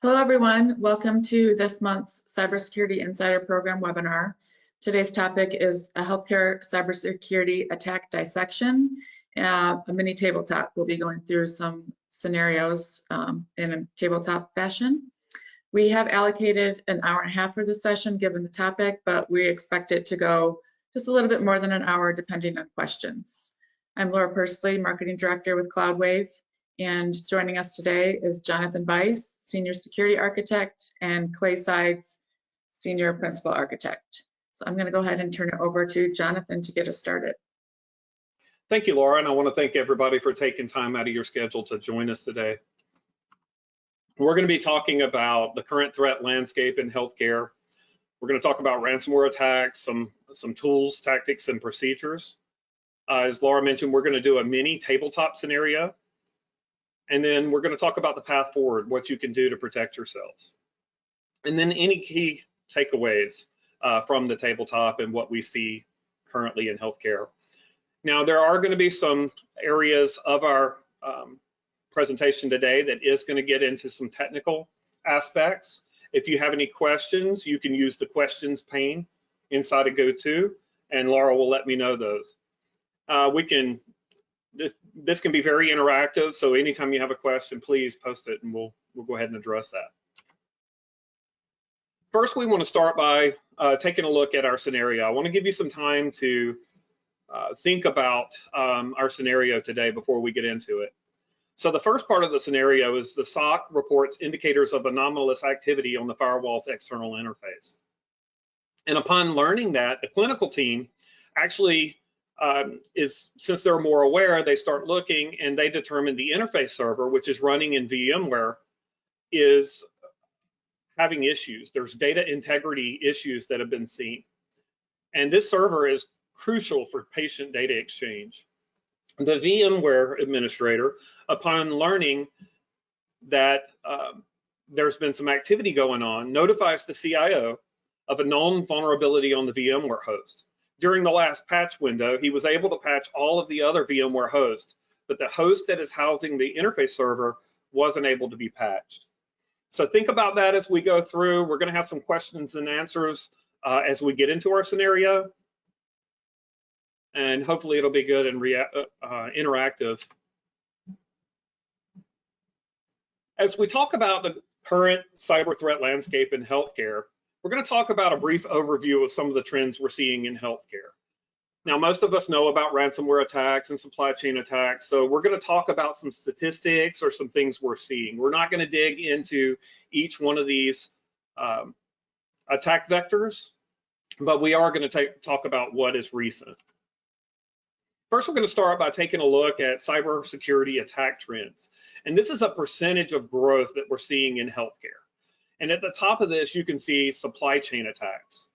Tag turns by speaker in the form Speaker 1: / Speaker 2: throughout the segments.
Speaker 1: Hello, everyone. Welcome to this month's Cybersecurity Insider Program webinar. Today's topic is a healthcare cybersecurity attack dissection, a mini tabletop. We'll be going through some scenarios in a tabletop fashion. We have allocated an hour and a half for this session given the topic, but we expect it to go just a little bit more than an hour depending on questions. I'm Laura Pursley, Marketing Director with CloudWave. And joining us today is Jonathan Weiss, Senior Security Architect, and Clay Sides, Senior Principal Architect. So I'm going to go ahead and turn it over to Jonathan to get us started.
Speaker 2: Thank you, Laura, and I want to thank everybody for taking time out of your schedule to join us today. We're going to be talking about the current threat landscape in healthcare. We're going to talk about ransomware attacks, some tools, tactics, and procedures. As Laura mentioned, we're going to do a mini tabletop scenario. And then we're going to talk about the path forward, what you can do to protect yourselves. And then any key takeaways from the tabletop and what we see currently in healthcare. Now, there are going to be some areas of our presentation today that is going to get into some technical aspects. If you have any questions, you can use the questions pane inside of GoTo, and Laura will let me know those. This can be very interactive, so anytime you have a question, please post it and we'll go ahead and address that. First, we want to start by taking a look at our scenario. I want to give you some time to think about our scenario today before we get into it. So the first part of the scenario is the SOC reports indicators of anomalous activity on the firewall's external interface. And upon learning that, the clinical team actually since they're more aware, they start looking and they determine the interface server, which is running in VMware, is having issues. There's data integrity issues that have been seen. And this server is crucial for patient data exchange. The VMware administrator, upon learning that there's been some activity going on, notifies the CIO of a known vulnerability on the VMware host. During the last patch window, he was able to patch all of the other VMware hosts, but the host that is housing the interface server wasn't able to be patched. So think about that as we go through. We're going to have some questions and answers as we get into our scenario. And hopefully it'll be good and interactive. As we talk about the current cyber threat landscape in healthcare, we're going to talk about a brief overview of some of the trends we're seeing in healthcare. Now, most of us know about ransomware attacks and supply chain attacks, so we're going to talk about some statistics or some things we're seeing. We're not going to dig into each one of these attack vectors, but we are going to talk about what is recent. First, we're going to start by taking a look at cybersecurity attack trends. And this is a percentage of growth that we're seeing in healthcare. And at the top of this, you can see supply chain attacks.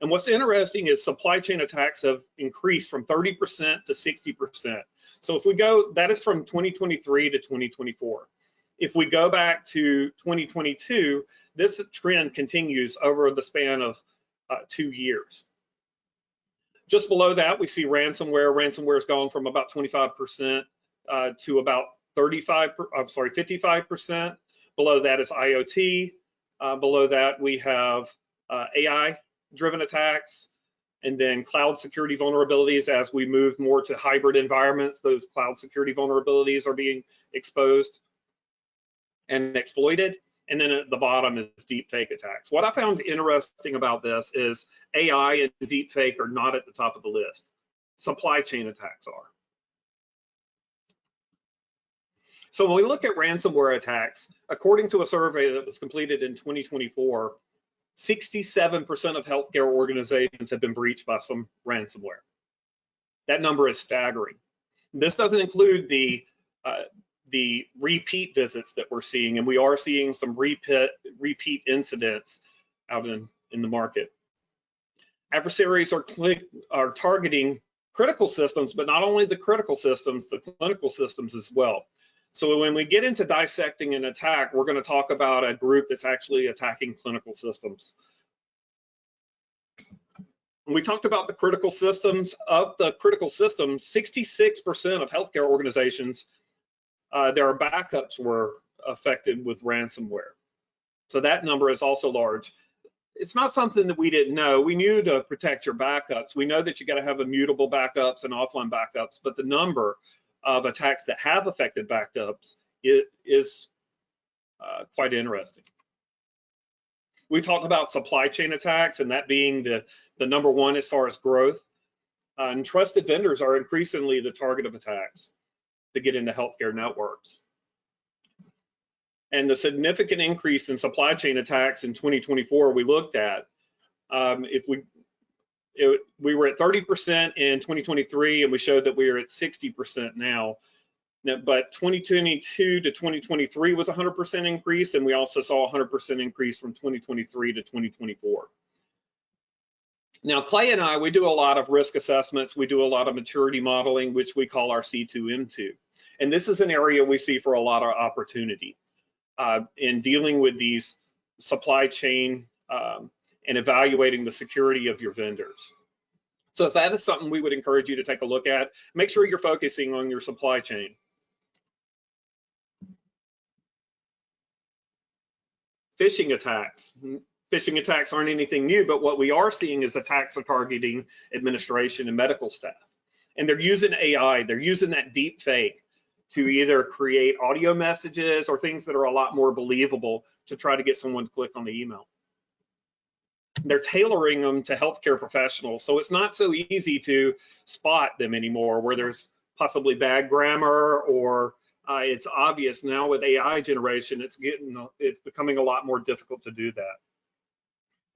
Speaker 2: And what's interesting is supply chain attacks have increased from 30% to 60%. So if we go, that is from 2023 to 2024. If we go back to 2022, this trend continues over the span of 2 years. Just below that, we see ransomware. Ransomware has gone from about 25% to about 55%. Below that is IoT. Below that, we have AI-driven attacks, and then cloud security vulnerabilities. As we move more to hybrid environments, those cloud security vulnerabilities are being exposed and exploited. And then at the bottom is deepfake attacks. What I found interesting about this is AI and deepfake are not at the top of the list. Supply chain attacks are. So when we look at ransomware attacks, according to a survey that was completed in 2024, 67% of healthcare organizations have been breached by some ransomware. That number is staggering. This doesn't include the repeat visits that we're seeing, and we are seeing some repeat incidents out in the market. Adversaries are targeting critical systems, but not only the critical systems, the clinical systems as well. So when we get into dissecting an attack, we're going to talk about a group that's actually attacking clinical systems. When we talked about the critical systems, of the critical systems, 66% of healthcare organizations, their backups were affected with ransomware. So that number is also large. It's not something that we didn't know. We knew to protect your backups. We know that you got to have immutable backups and offline backups, but the number of attacks that have affected backups is quite interesting. We talked about supply chain attacks and that being the number one as far as growth. And trusted vendors are increasingly the target of attacks to get into healthcare networks. And the significant increase in supply chain attacks in 2024 we looked at, we were at 30% in 2023, and we showed that we are at 60% now. But 2022 to 2023 was 100% increase, and we also saw 100% increase from 2023 to 2024. Now, Clay and I, we do a lot of risk assessments. We do a lot of maturity modeling, which we call our C2M2. And this is an area we see for a lot of opportunity in dealing with these supply chain and evaluating the security of your vendors. So if that is something we would encourage you to take a look at, make sure you're focusing on your supply chain. Phishing attacks. Phishing attacks aren't anything new, but what we are seeing is attacks are targeting administration and medical staff. And they're using AI, they're using that deep fake to either create audio messages or things that are a lot more believable to try to get someone to click on the email. They're tailoring them to healthcare professionals, so it's not so easy to spot them anymore where there's possibly bad grammar or it's obvious. Now with AI generation, it's becoming a lot more difficult to do that.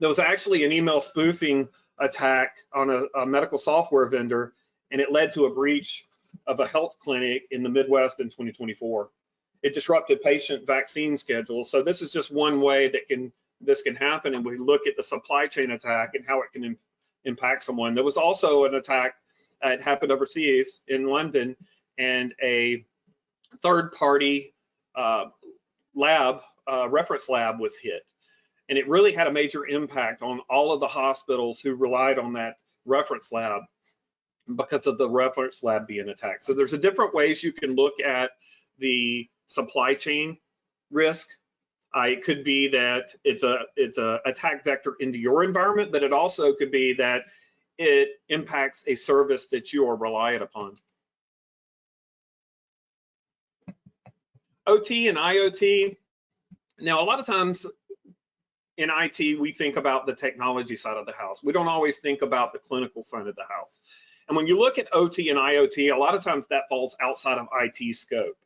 Speaker 2: There was actually an email spoofing attack on a medical software vendor, and it led to a breach of a health clinic in the Midwest in 2024. It disrupted patient vaccine schedules. So this is just one way that this can happen, and we look at the supply chain attack and how it can impact someone. There was also an attack that happened overseas in London, and a third-party reference lab was hit. And it really had a major impact on all of the hospitals who relied on that reference lab because of the reference lab being attacked. So there's different ways you can look at the supply chain risk. It could be that it's a attack vector into your environment, but it also could be that it impacts a service that you are reliant upon. OT and IoT. Now, a lot of times in IT, we think about the technology side of the house. We don't always think about the clinical side of the house. And when you look at OT and IoT, a lot of times that falls outside of IT scope.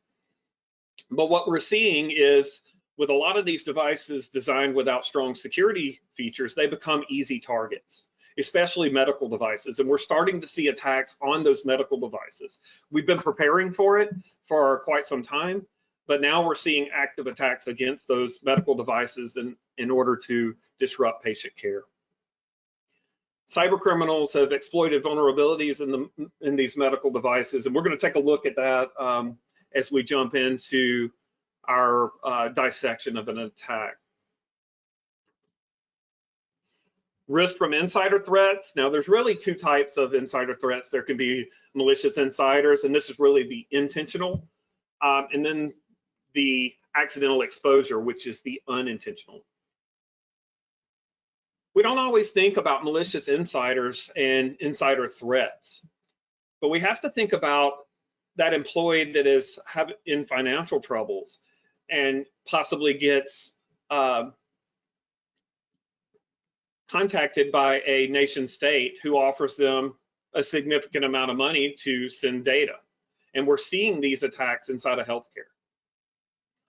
Speaker 2: But what we're seeing is with a lot of these devices designed without strong security features, they become easy targets, especially medical devices. And we're starting to see attacks on those medical devices. We've been preparing for it for quite some time, but now we're seeing active attacks against those medical devices in order to disrupt patient care. Cyber criminals have exploited vulnerabilities in these medical devices, and we're going to take a look at that as we jump into our dissection of an attack. Risk from insider threats. Now, there's really two types of insider threats. There can be malicious insiders, and this is really the intentional, and then the accidental exposure, which is the unintentional. We don't always think about malicious insiders and insider threats, but we have to think about that employee that is in financial troubles and possibly gets contacted by a nation state who offers them a significant amount of money to send data. And we're seeing these attacks inside of healthcare.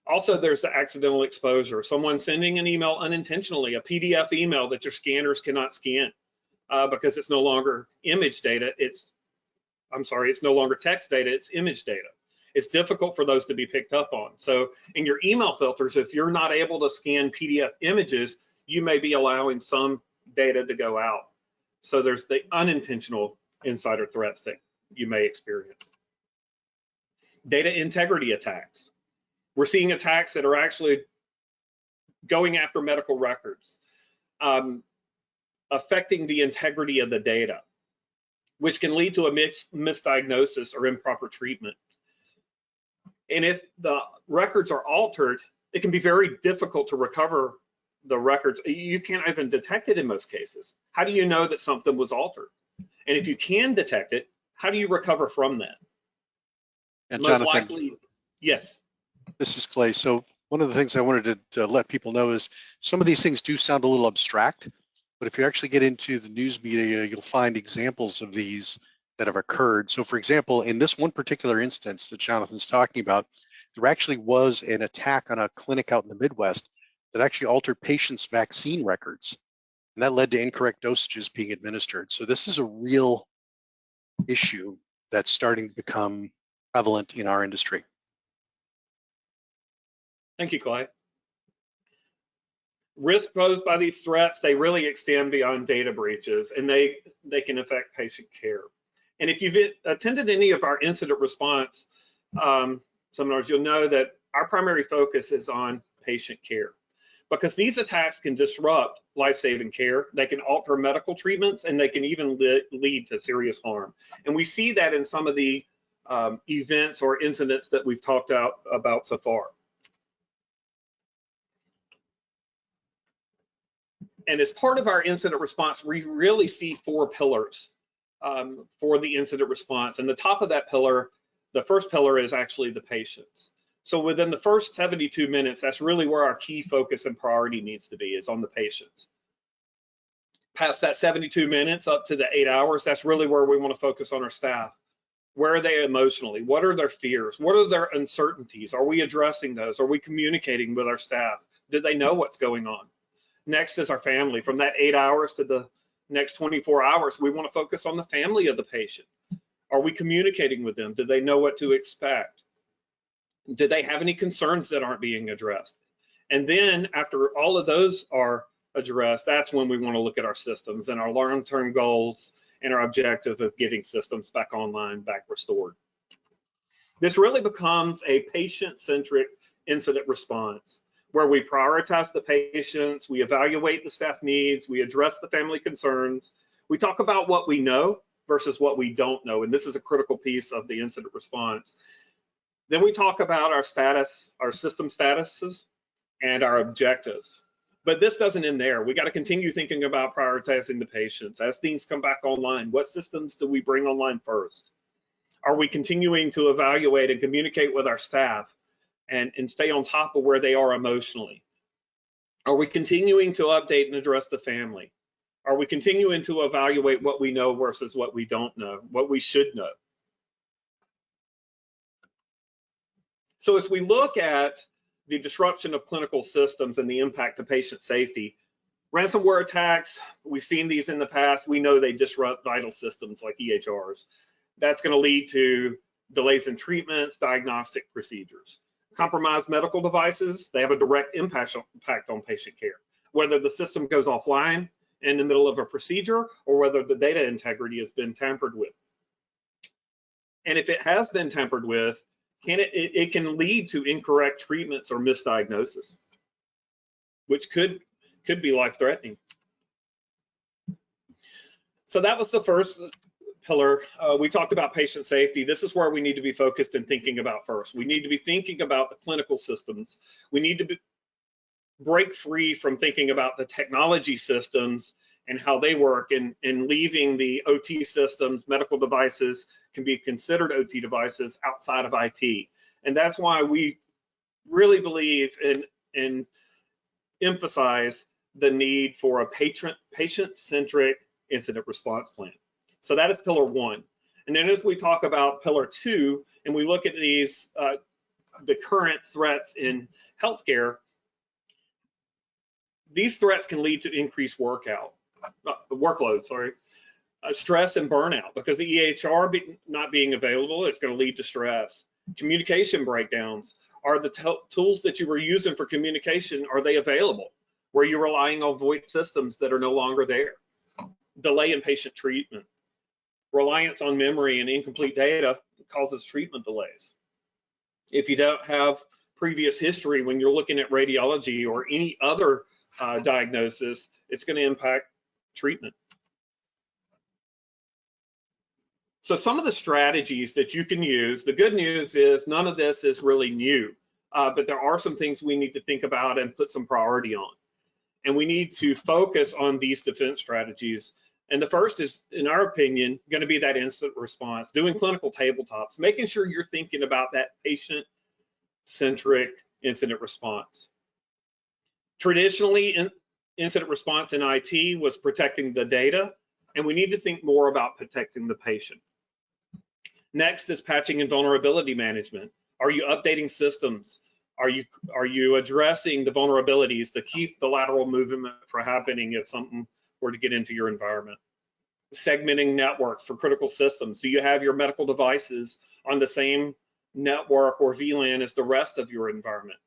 Speaker 2: Also, there's the accidental exposure. Someone sending an email unintentionally, a PDF email that your scanners cannot scan because it's no longer image data. It's no longer text data, it's image data. It's difficult for those to be picked up on. So in your email filters, if you're not able to scan PDF images, you may be allowing some data to go out. So there's the unintentional insider threats that you may experience. Data integrity attacks. We're seeing attacks that are actually going after medical records, affecting the integrity of the data, which can lead to a misdiagnosis or improper treatment. And if the records are altered, it can be very difficult to recover the records. You can't even detect it in most cases. How do you know that something was altered? And if you can detect it, how do you recover from that?
Speaker 3: And
Speaker 2: Most
Speaker 3: Jonathan,
Speaker 2: likely, yes.
Speaker 3: this is Clay. So one of the things I wanted to let people know is some of these things do sound a little abstract, but if you actually get into the news media, you'll find examples of these that have occurred. So for example, in this one particular instance that Jonathan's talking about, there actually was an attack on a clinic out in the Midwest that actually altered patients' vaccine records, and that led to incorrect dosages being administered. So this is a real issue that's starting to become prevalent in our industry.
Speaker 2: Thank you, Clay. Risks posed by these threats, they really extend beyond data breaches, and they can affect patient care. And if you've attended any of our incident response seminars, you'll know that our primary focus is on patient care, because these attacks can disrupt life-saving care, they can alter medical treatments, and they can even lead to serious harm. And we see that in some of the events or incidents that we've talked about so far. And as part of our incident response, we really see 4 pillars for the incident response. And the top of that pillar, the first pillar, is actually the patients. So within the first 72 minutes, that's really where our key focus and priority needs to be, is on the patients. Past that 72 minutes up to the 8 hours, that's really where we want to focus on our staff. Where are they emotionally? What are their fears? What are their uncertainties? Are we addressing those? Are we communicating with our staff? Do they know what's going on? Next is our family. From that 8 hours to the next 24 hours, we want to focus on the family of the patient. Are we communicating with them? Do they know what to expect? Do they have any concerns that aren't being addressed? And then after all of those are addressed, that's when we want to look at our systems and our long-term goals and our objective of getting systems back online, back restored. This really becomes a patient-centric incident response, where we prioritize the patients, we evaluate the staff needs, we address the family concerns, we talk about what we know versus what we don't know, and this is a critical piece of the incident response. Then we talk about our status, our system statuses, and our objectives. But this doesn't end there. We got to continue thinking about prioritizing the patients. As things come back online, what systems do we bring online first? Are we continuing to evaluate and communicate with our staff and stay on top of where they are emotionally? Are we continuing to update and address the family? Are we continuing to evaluate what we know versus what we don't know, what we should know? So as we look at the disruption of clinical systems and the impact to patient safety, ransomware attacks, we've seen these in the past. We know they disrupt vital systems like EHRs. That's going to lead to delays in treatments, diagnostic procedures. Compromised medical devices, they have a direct impact on patient care, whether the system goes offline in the middle of a procedure or whether the data integrity has been tampered with. And if it has been tampered with, it can lead to incorrect treatments or misdiagnosis, which could be life-threatening. So that was the first pillar. We talked about patient safety. This is where we need to be focused and thinking about first. We need to be thinking about the clinical systems. We need to break free from thinking about the technology systems and how they work, and leaving the OT systems. Medical devices can be considered OT devices outside of IT. And that's why we really believe and emphasize the need for a patient-centric incident response plan. So that is pillar 1. And then as we talk about pillar 2, and we look at these, the current threats in healthcare, these threats can lead to increased workload, stress and burnout, because the EHR not being available, it's going to lead to stress. Communication breakdowns. Are the tools that you were using for communication, are they available? Were you relying on VoIP systems that are no longer there? Delay in patient treatment. Reliance on memory and incomplete data causes treatment delays. If you don't have previous history when you're looking at radiology or any other diagnosis, it's going to impact treatment. So some of the strategies that you can use, the good news is none of this is really new, but there are some things we need to think about and put some priority on. And we need to focus on these defense strategies. And the first is, in our opinion, going to be that incident response, doing clinical tabletops, making sure you're thinking about that patient-centric incident response. Traditionally, incident response in IT was protecting the data, and we need to think more about protecting the patient. Next is patching and vulnerability management. Are you updating systems? Are you addressing the vulnerabilities to keep the lateral movement from happening if something were to get into your environment? Segmenting networks for critical systems. Do you have your medical devices on the same network or VLAN as the rest of your environment?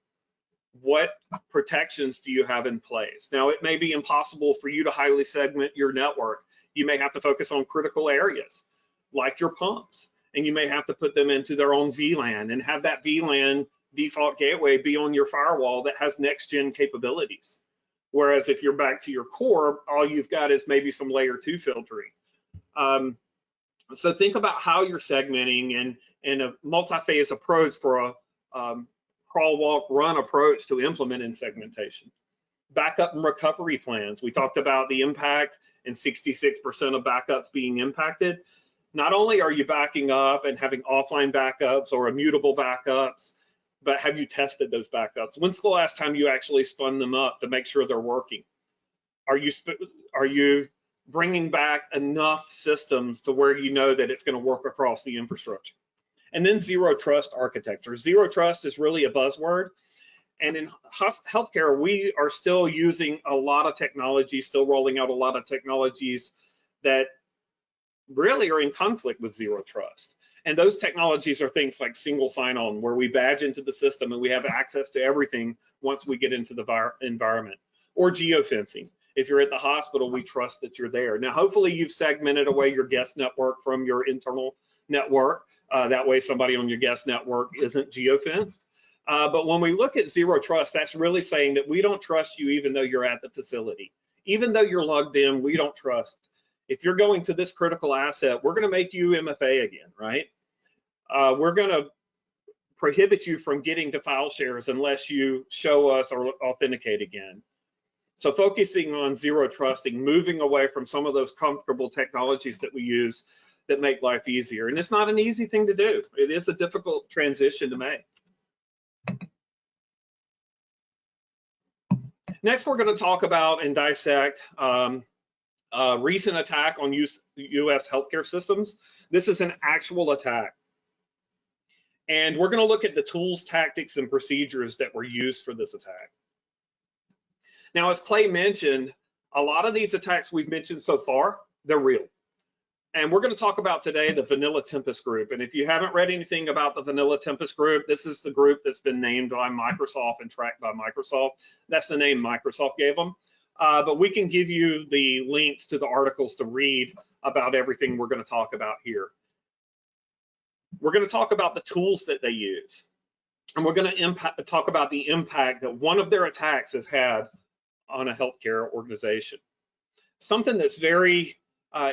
Speaker 2: What protections do you have in place? Now, it may be impossible for you to highly segment your network. You may have to focus on critical areas like your pumps, and you may have to put them into their own VLAN and have that VLAN default gateway be on your firewall that has next-gen capabilities. Whereas if you're back to your core, all you've got is maybe some layer 2 filtering. So think about how you're segmenting and a multi-phase approach for a crawl, walk, run approach to implement in segmentation. Backup and recovery plans. We talked about the impact and 66% of backups being impacted. Not only are you backing up and having offline backups or immutable backups, but have you tested those backups? When's the last time you actually spun them up to make sure they're working? Are you bringing back enough systems to where you know that it's going to work across the infrastructure? And then zero trust architecture. Zero trust is really a buzzword. And in healthcare, we are still using a lot of technology, still rolling out a lot of technologies that really are in conflict with zero trust. And those technologies are things like single sign-on, where we badge into the system and we have access to everything once we get into the environment, or geofencing. If you're at the hospital, we trust that you're there. Now, hopefully you've segmented away your guest network from your internal network. That way somebody on your guest network isn't geofenced. But when we look at zero trust, that's really saying that we don't trust you even though you're at the facility. Even though you're logged in, we don't trust. If you're going to this critical asset, we're going to make you MFA again, right? We're going to prohibit you from getting to file shares unless you show us or authenticate again. So focusing on zero trusting, moving away from some of those comfortable technologies that we use that make life easier. And it's not an easy thing to do. It is a difficult transition to make. Next, we're going to talk about and dissect a recent attack on US healthcare systems. This is an actual attack. And we're going to look at the tools, tactics, and procedures that were used for this attack. Now, as Clay mentioned, a lot of these attacks we've mentioned so far, they're real. And we're going to talk about today the Vanilla Tempest group. And if you haven't read anything about the Vanilla Tempest group, this is the group that's been named by Microsoft and tracked by Microsoft. That's the name Microsoft gave them. But we can give you the links to the articles to read about everything we're going to talk about here. We're going to talk about the tools that they use. And we're going to talk about the impact that one of their attacks has had on a healthcare organization. Something that's very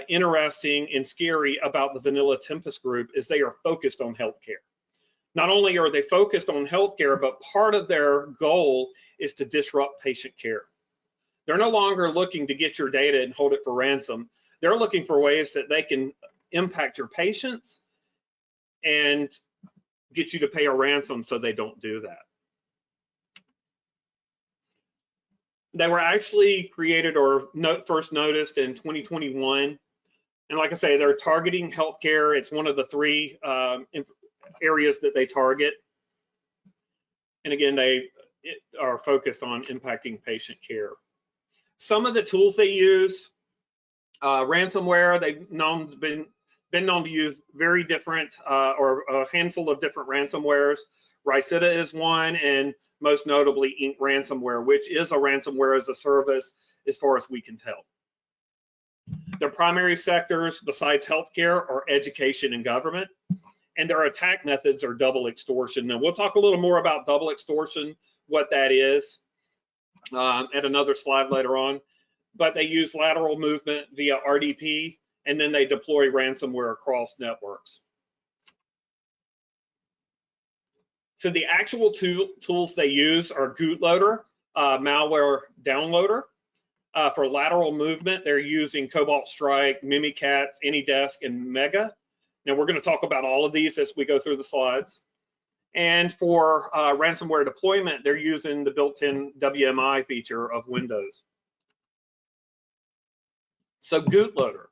Speaker 2: interesting and scary about the Vanilla Tempest group is they are focused on healthcare. Not only are they focused on healthcare, but part of their goal is to disrupt patient care. They're no longer looking to get your data and hold it for ransom. They're looking for ways that they can impact your patients and get you to pay a ransom so they don't do that. They were actually created or first noticed in 2021. And like I say, they're targeting healthcare. It's one of the three areas that they target. And again, they are focused on impacting patient care. Some of the tools they use, ransomware, they've been known to use very different or a handful of different ransomwares. Ricetta is one, and most notably Ink ransomware, which is a ransomware as a service as far as we can tell. Their primary sectors besides healthcare are education and government, and their attack methods are double extortion. Now we'll talk a little more about double extortion, what that is, at another slide later on, but they use lateral movement via RDP and then they deploy ransomware across networks. So the actual tools they use are bootloader, malware downloader. For lateral movement, they're using Cobalt Strike, Mimikatz, AnyDesk, and Mega. Now we're going to talk about all of these as we go through the slides. And for ransomware deployment, they're using the built-in WMI feature of Windows. So bootloader.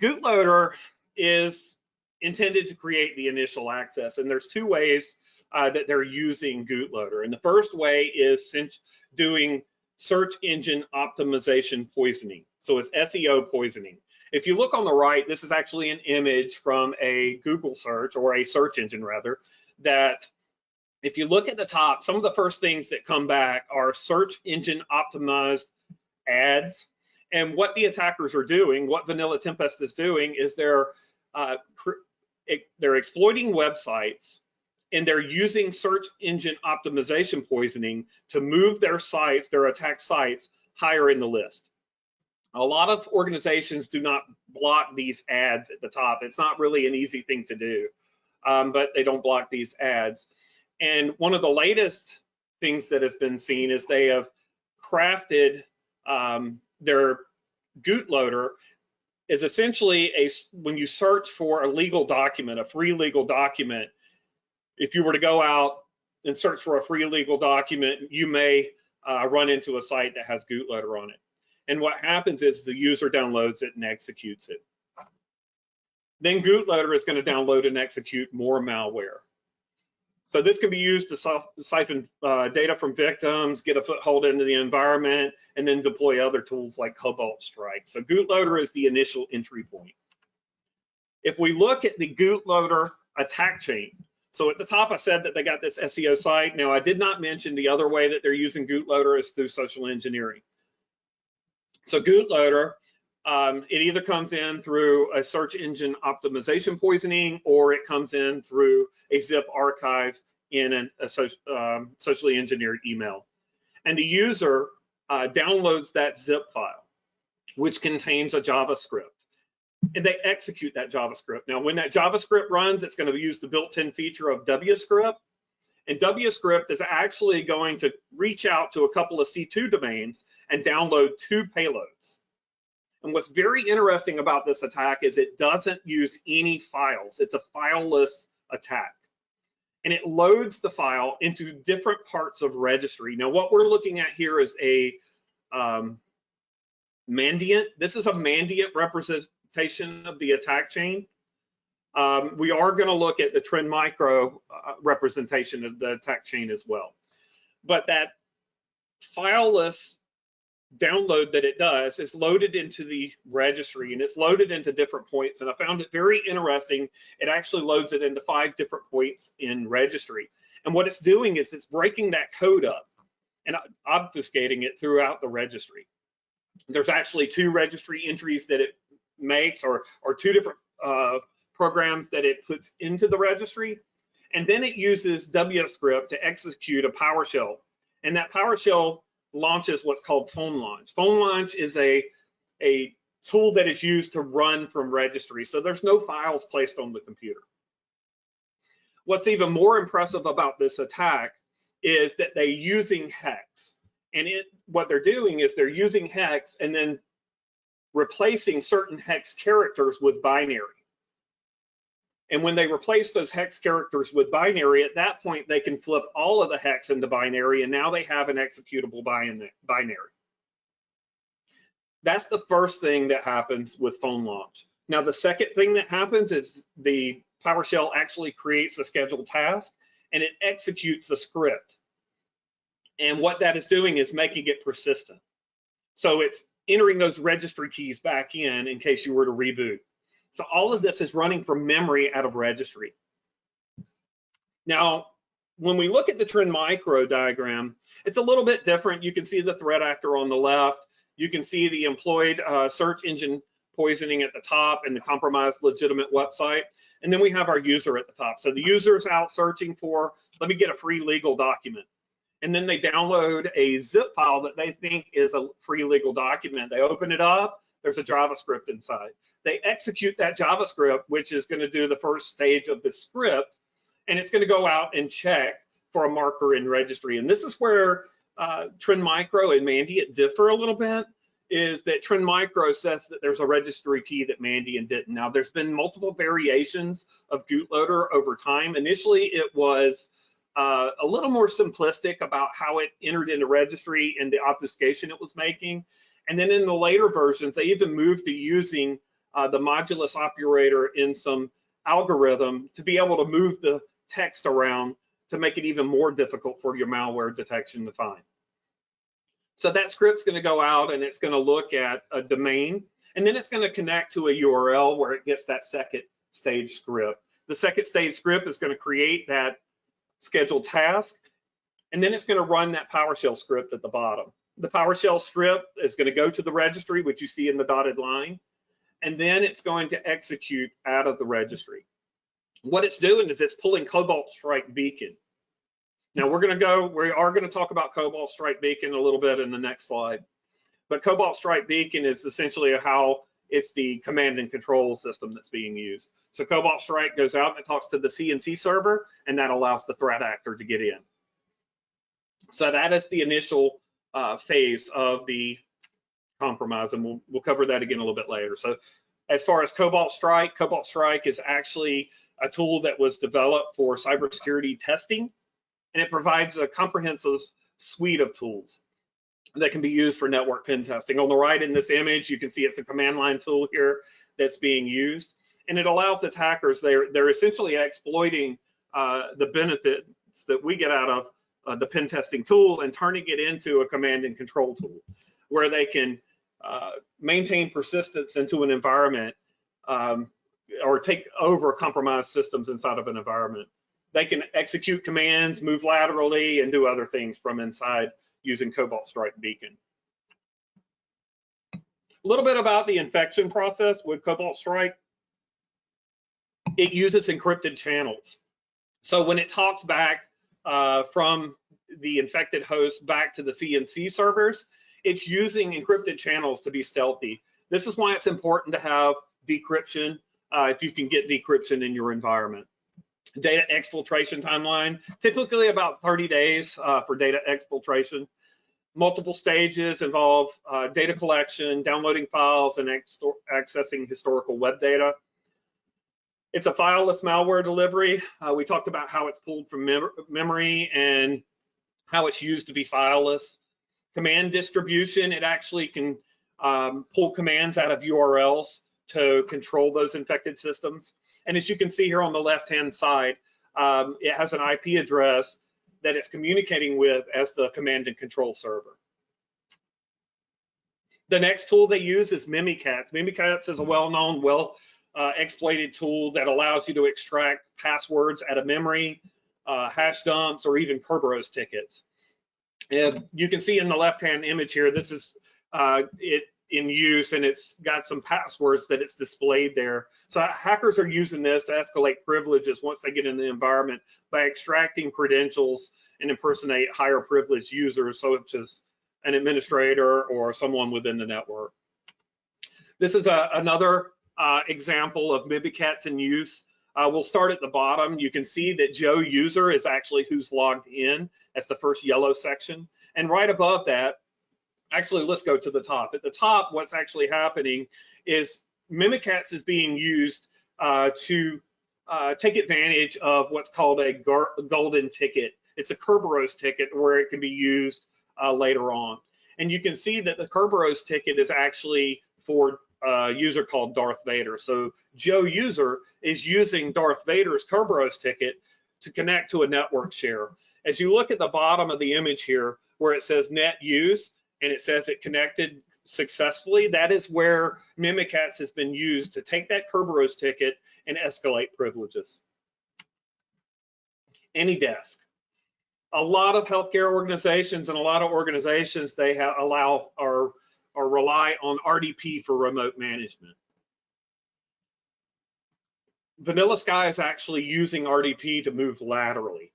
Speaker 2: Bootloader is intended to create the initial access, and there's two ways that they're using bootloader. And the first way is doing search engine optimization poisoning. So it's SEO poisoning. If you look on the right, this is actually an image from a Google search, or a search engine rather, that if you look at the top, some of the first things that come back are search engine optimized ads. And what the attackers are doing, what Vanilla Tempest is doing, is they're exploiting websites, and they're using search engine optimization poisoning to move their sites, their attack sites, higher in the list. A lot of organizations do not block these ads at the top. It's not really an easy thing to do, but they don't block these ads. And one of the latest things that has been seen is they have crafted their bootloader is essentially when you search for a legal document, a free legal document, if you were to go out and search for a free legal document, you may run into a site that has bootloader on it. And what happens is the user downloads it and executes it. Then bootloader is going to download and execute more malware. So this can be used to siphon data from victims, get a foothold into the environment, and then deploy other tools like Cobalt Strike. So bootloader is the initial entry point. If we look at the bootloader attack chain, so at the top I said that they got this SEO site. Now I did not mention the other way that they're using bootloader is through social engineering. So bootloader, it either comes in through a search engine optimization poisoning, or it comes in through a zip archive in a socially engineered email. And the user downloads that zip file, which contains a JavaScript, and they execute that JavaScript. Now, when that JavaScript runs, it's going to use the built-in feature of WScript, and WScript is actually going to reach out to a couple of C2 domains and download 2 payloads. And what's very interesting about this attack is it doesn't use any files. It's a fileless attack. And it loads the file into different parts of registry. Now, what we're looking at here is a mandiant. This is a mandiant representation of the attack chain. We are going to look at the trend micro representation of the attack chain as well. But that fileless download that it does is loaded into the registry, and it's loaded into different points. And I found it very interesting. It actually loads it into 5 different points in registry. And what it's doing is it's breaking that code up and obfuscating it throughout the registry. There's actually 2 registry entries that it makes, or 2 different programs that it puts into the registry. And then it uses WScript to execute a PowerShell. And that PowerShell launches what's called phone launch. Phone launch is a tool that is used to run from registry. So there's no files placed on the computer. What's even more impressive about this attack is that they're using hex. And what they're doing is they're using hex and then replacing certain hex characters with binary. And when they replace those hex characters with binary, at that point, they can flip all of the hex into binary, and now they have an executable binary. That's the first thing that happens with phone launch. Now, the second thing that happens is the PowerShell actually creates a scheduled task, and it executes a script. And what that is doing is making it persistent. So it's entering those registry keys back in case you were to reboot. So all of this is running from memory out of registry. Now, when we look at the trend micro diagram, it's a little bit different. You can see the threat actor on the left. You can see the employed search engine poisoning at the top and the compromised legitimate website. And then we have our user at the top. So the user's out searching for, let me get a free legal document. And then they download a zip file that they think is a free legal document. They open it up, there's a JavaScript inside. They execute that JavaScript, which is going to do the first stage of the script, and it's going to go out and check for a marker in registry. And this is where Trend Micro and Mandiant differ a little bit, is that Trend Micro says that there's a registry key that Mandiant didn't. Now, there's been multiple variations of bootloader over time. Initially, it was a little more simplistic about how it entered into registry and the obfuscation it was making. And then in the later versions, they even moved to using the modulus operator in some algorithm to be able to move the text around to make it even more difficult for your malware detection to find. So that script's going to go out and it's going to look at a domain, and then it's going to connect to a URL where it gets that second stage script. The second stage script is going to create that scheduled task, and then it's going to run that PowerShell script at the bottom. The PowerShell script is going to go to the registry, which you see in the dotted line, and then it's going to execute out of the registry. What it's doing is it's pulling Cobalt Strike Beacon. Now we are going to talk about Cobalt Strike Beacon a little bit in the next slide, but Cobalt Strike Beacon is essentially how it's the command and control system that's being used. So Cobalt Strike goes out and it talks to the CNC server, and that allows the threat actor to get in. So that is the initial phase of the compromise, and we'll cover that again a little bit later. So as far as Cobalt Strike is actually a tool that was developed for cybersecurity testing, and it provides a comprehensive suite of tools that can be used for network pen testing. On the right in this image, you can see it's a command line tool here that's being used, and it allows the attackers, they're essentially exploiting the benefits that we get out of the pen testing tool and turning it into a command and control tool where they can maintain persistence into an environment or take over compromised systems inside of an environment. They can execute commands, move laterally, and do other things from inside using Cobalt Strike Beacon. A little bit about the infection process with Cobalt Strike. It uses encrypted channels. So when it talks back from the infected host back to the CNC servers, it's using encrypted channels to be stealthy. This is why it's important to have decryption if you can get decryption in your environment. Data exfiltration timeline, typically about 30 days for data exfiltration. Multiple stages involve data collection, downloading files, and accessing historical web data. It's a fileless malware delivery. We talked about how it's pulled from memory and how it's used to be fileless. Command distribution, it actually can pull commands out of URLs to control those infected systems. And as you can see here on the left-hand side, it has an IP address that it's communicating with as the command and control server. The next tool they use is Mimikatz. Mimikatz is a well-known, exploited tool that allows you to extract passwords out of memory, hash dumps, or even Kerberos tickets. And you can see in the left-hand image here, this is it in use, and it's got some passwords that it's displayed there. So hackers are using this to escalate privileges once they get in the environment by extracting credentials and impersonate higher privileged users, such as an administrator or someone within the network. This is another example of Mimikatz in use. We'll start at the bottom. You can see that Joe user is actually who's logged in. That's the first yellow section. And right above that, actually, let's go to the top. At the top, what's actually happening is Mimikatz is being used to take advantage of what's called a golden ticket. It's a Kerberos ticket where it can be used later on. And you can see that the Kerberos ticket is actually for a user called Darth Vader. So Joe user is using Darth Vader's Kerberos ticket to connect to a network share. As you look at the bottom of the image here, where it says net use, and it says it connected successfully, that is where Mimikatz has been used to take that Kerberos ticket and escalate privileges. AnyDesk. A lot of healthcare organizations and a lot of organizations, they allow or rely on RDP for remote management. Vanilla Sky is actually using RDP to move laterally.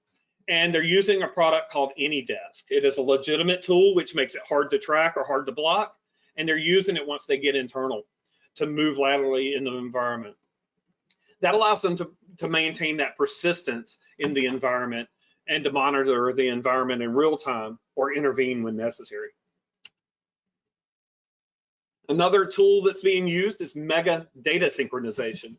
Speaker 2: And they're using a product called AnyDesk. It is a legitimate tool, which makes it hard to track or hard to block. and they're using it once they get internal to move laterally in the environment. That allows them to maintain that persistence in the environment and to monitor the environment in real time or intervene when necessary. Another tool that's being used is Mega data synchronization.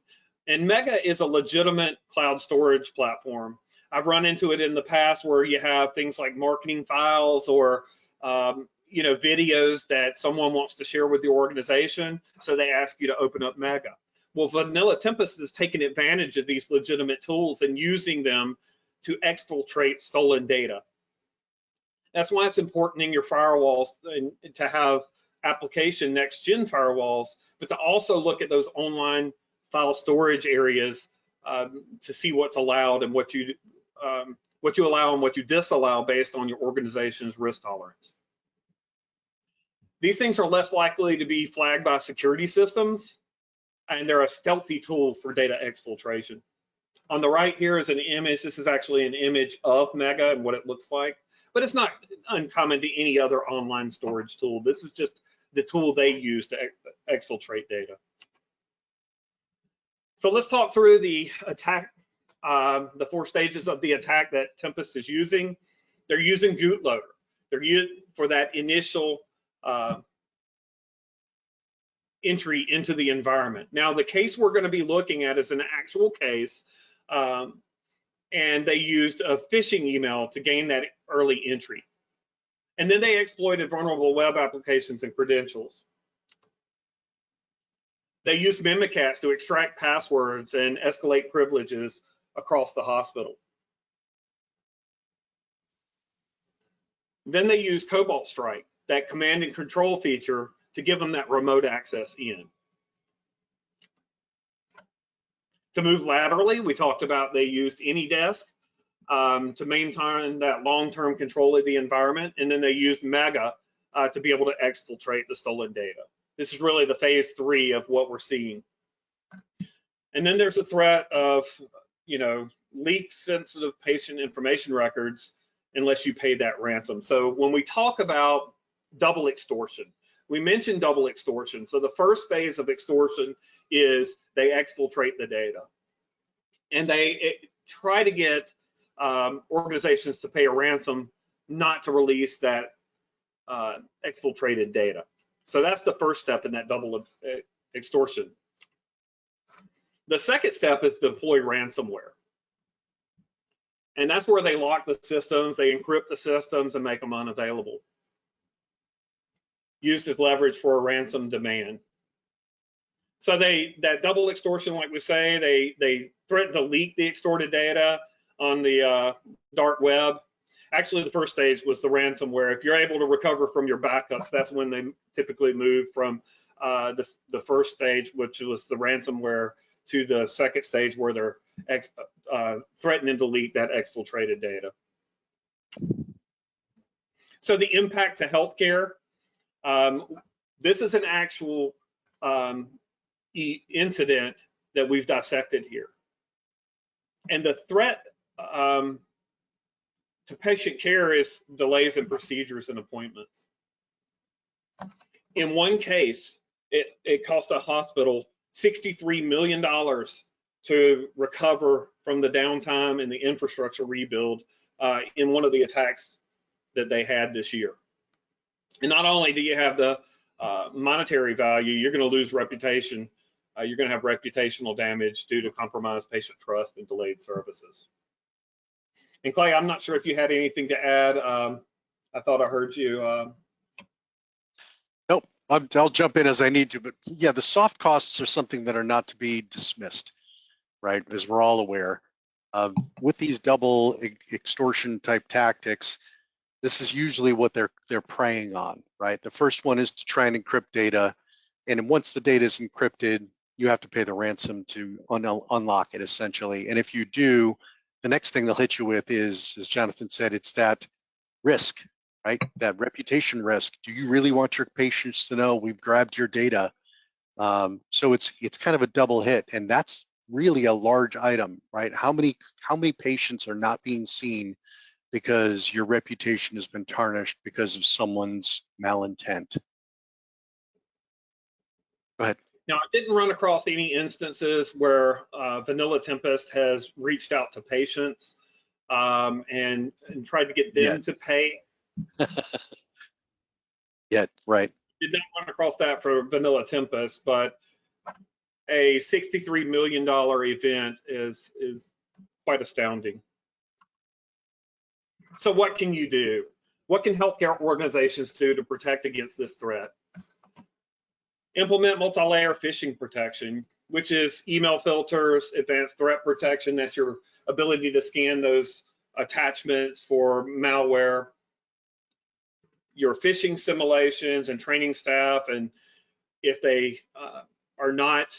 Speaker 2: And Mega is a legitimate cloud storage platform. I've run into it in the past where you have things like marketing files or videos that someone wants to share with the organization, so they ask you to open up Mega. Well, Vanilla Tempest is taking advantage of these legitimate tools and using them to exfiltrate stolen data. That's why it's important in your firewalls to have application next-gen firewalls, but to also look at those online file storage areas to see what's allowed and what you allow and what you disallow based on your organization's risk tolerance. These things are less likely to be flagged by security systems, and they're a stealthy tool for data exfiltration. On the right here is an image. This is actually an image of Mega and what it looks like, but it's not uncommon to any other online storage tool. This is just the tool they use to exfiltrate data. So let's talk through the attack, the 4 stages of the attack that Tempest is using. They're using bootloader. They're using for that initial entry into the environment. Now, the case we're going to be looking at is an actual case, and they used a phishing email to gain that early entry. And then they exploited vulnerable web applications and credentials. They used Mimikatz to extract passwords and escalate privileges across the hospital. Then they used Cobalt Strike, that command and control feature, to give them that remote access in. To move laterally, we talked about they used AnyDesk to maintain that long-term control of the environment, and then they used Mega to be able to exfiltrate the stolen data. This is really the phase 3 of what we're seeing. And then there's a threat of, leaked sensitive patient information records unless you pay that ransom. So when we talk about double extortion, we mentioned double extortion. So the first phase of extortion is they exfiltrate the data, and they try to get organizations to pay a ransom not to release that exfiltrated data. So that's the first step in that double extortion. The second step is deploy ransomware. And that's where they lock the systems, they encrypt the systems and make them unavailable. Used as leverage for a ransom demand. So that double extortion, like we say, they threaten to leak the extorted data on the dark web. Actually, the first stage was the ransomware. If you're able to recover from your backups, that's when they typically move from the first stage, which was the ransomware, to the second stage where they're threatening to leak that exfiltrated data. So the impact to healthcare, this is an actual incident that we've dissected here. And the threat to patient care is delays in procedures and appointments. In one case, it cost a hospital $63 million to recover from the downtime and the infrastructure rebuild in one of the attacks that they had this year. And not only do you have the monetary value, you're going to lose reputation. You're going to have reputational damage due to compromised patient trust and delayed services. And Clay, I'm not sure if you had anything to add. I thought I heard you.
Speaker 3: Nope, I'll jump in as I need to, but yeah, the soft costs are something that are not to be dismissed, right? As we're all aware. With these double extortion type tactics, this is usually what they're preying on, right? The first one is to try and encrypt data, and once the data is encrypted, you have to pay the ransom to unlock it, essentially. And if you do, the next thing they'll hit you with is, as Jonathan said, it's that risk, right? That reputation risk. Do you really want your patients to know we've grabbed your data? So it's kind of a double hit, and that's really a large item, right? How many patients are not being seen because your reputation has been tarnished because of someone's malintent? Go ahead.
Speaker 2: Now, I didn't run across any instances where Vanilla Tempest has reached out to patients and tried to get them to pay.
Speaker 3: Yeah, right.
Speaker 2: Did not run across that for Vanilla Tempest, but a $63 million event is quite astounding. So what can you do? What can healthcare organizations do to protect against this threat? Implement multi-layer phishing protection, which is email filters, advanced threat protection. That's your ability to scan those attachments for malware, your phishing simulations and training staff. And if they are not,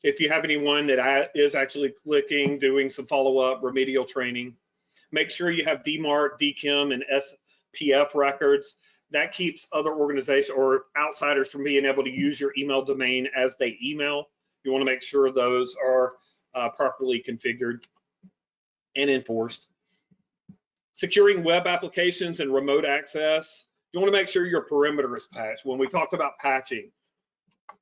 Speaker 2: if you have anyone that is actually clicking, doing some follow-up remedial training, make sure you have DMARC, DKIM, and SPF records. That keeps other organizations or outsiders from being able to use your email domain as they email. You want to make sure those are properly configured and enforced. Securing web applications and remote access. You want to make sure your perimeter is patched. When we talk about patching,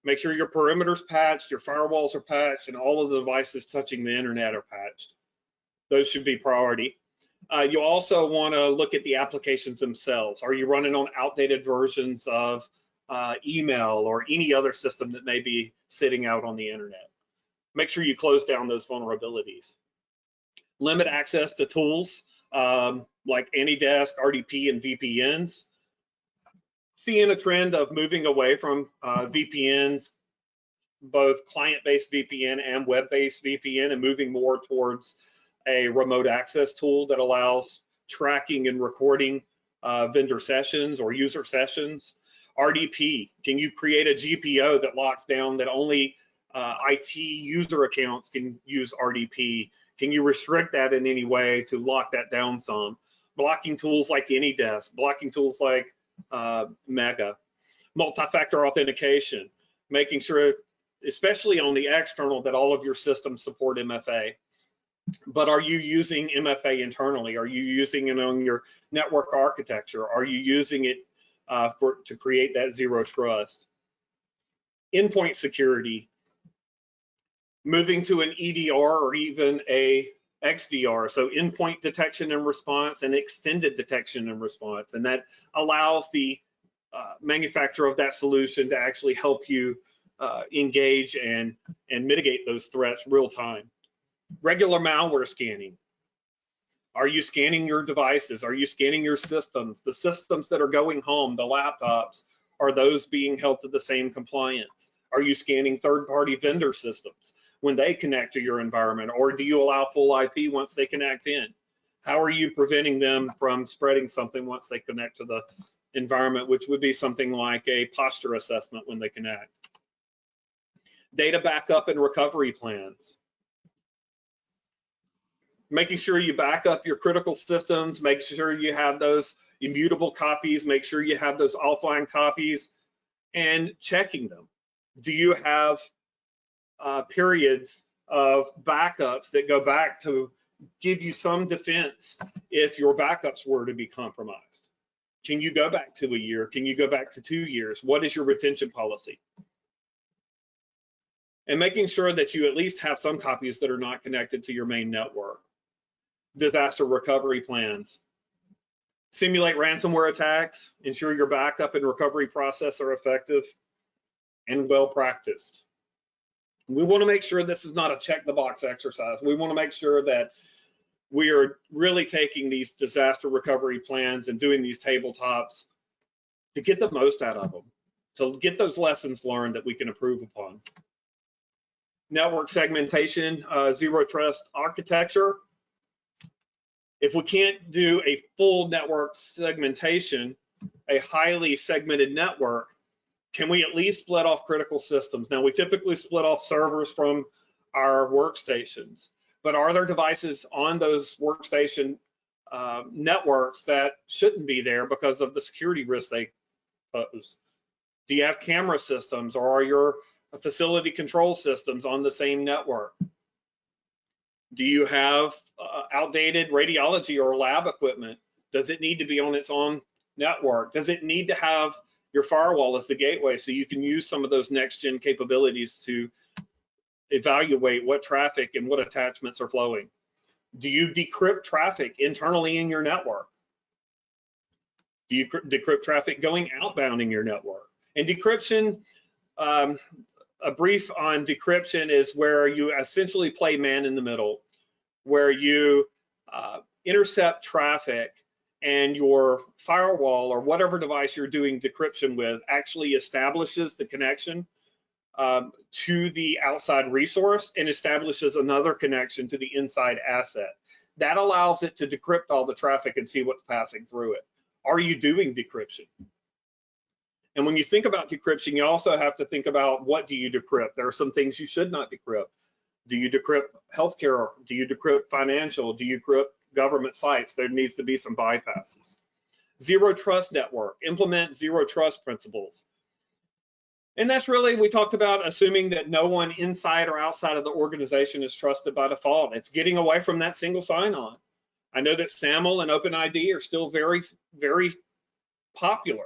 Speaker 2: make sure your perimeter's patched, your firewalls are patched, and all of the devices touching the internet are patched. Those should be priority. You also want to look at the applications themselves. Are you running on outdated versions of email or any other system that may be sitting out on the internet? Make sure you close down those vulnerabilities. Limit access to tools like AnyDesk, RDP, and VPNs. Seeing a trend of moving away from VPNs, both client-based VPN and web-based VPN, and moving more towards a remote access tool that allows tracking and recording vendor sessions or user sessions. RDP, can you create a GPO that locks down that only IT user accounts can use RDP? Can you restrict that in any way to lock that down some? Blocking tools like AnyDesk, blocking tools like Mega. Multi-factor authentication, making sure, especially on the external, that all of your systems support MFA. But are you using MFA internally? Are you using it on your network architecture? Are you using it to create that zero trust? Endpoint security, moving to an EDR or even a XDR, so endpoint detection and response and extended detection and response, and that allows the manufacturer of that solution to actually help you engage and mitigate those threats real time. Regular malware scanning. Are you scanning your devices? Are you scanning your systems? The systems that are going home, the laptops, are those being held to the same compliance? Are you scanning third-party vendor systems when they connect to your environment, or do you allow full IP once they connect in? How are you preventing them from spreading something once they connect to the environment, which would be something like a posture assessment when they connect? Data backup and recovery plans. Making sure you back up your critical systems, make sure you have those immutable copies, make sure you have those offline copies, and checking them. Do you have periods of backups that go back to give you some defense if your backups were to be compromised? Can you go back to a year? Can you go back to 2 years? What is your retention policy? And making sure that you at least have some copies that are not connected to your main network. Disaster recovery plans. Simulate ransomware attacks, ensure your backup and recovery process are effective and well practiced. We want to make sure this is not a check the box exercise. We want to make sure that we are really taking these disaster recovery plans and doing these tabletops to get the most out of them, to get those lessons learned that we can improve upon. Network segmentation, zero trust architecture. If we can't do a full network segmentation, a highly segmented network, can we at least split off critical systems? Now, we typically split off servers from our workstations, but are there devices on those workstation networks that shouldn't be there because of the security risks they pose? Do you have camera systems, or are your facility control systems on the same network? Do you have outdated radiology or lab equipment? Does it need to be on its own network? Does it need to have your firewall as the gateway so you can use some of those next-gen capabilities to evaluate what traffic and what attachments are flowing. Do you decrypt traffic internally in your network? Do you decrypt traffic going outbound in your network? And decryption, a brief on decryption is where you essentially play man in the middle, where you intercept traffic and your firewall or whatever device you're doing decryption with actually establishes the connection to the outside resource and establishes another connection to the inside asset. That allows it to decrypt all the traffic and see what's passing through it. Are you doing decryption? And when you think about decryption, you also have to think about what do you decrypt. There are some things you should not decrypt. Do you decrypt healthcare? Do you decrypt financial? Do you decrypt government sites? There needs to be some bypasses. Zero trust network, implement zero trust principles. And that's really, we talked about assuming that no one inside or outside of the organization is trusted by default. It's getting away from that single sign-on. I know that SAML and OpenID are still very, very popular.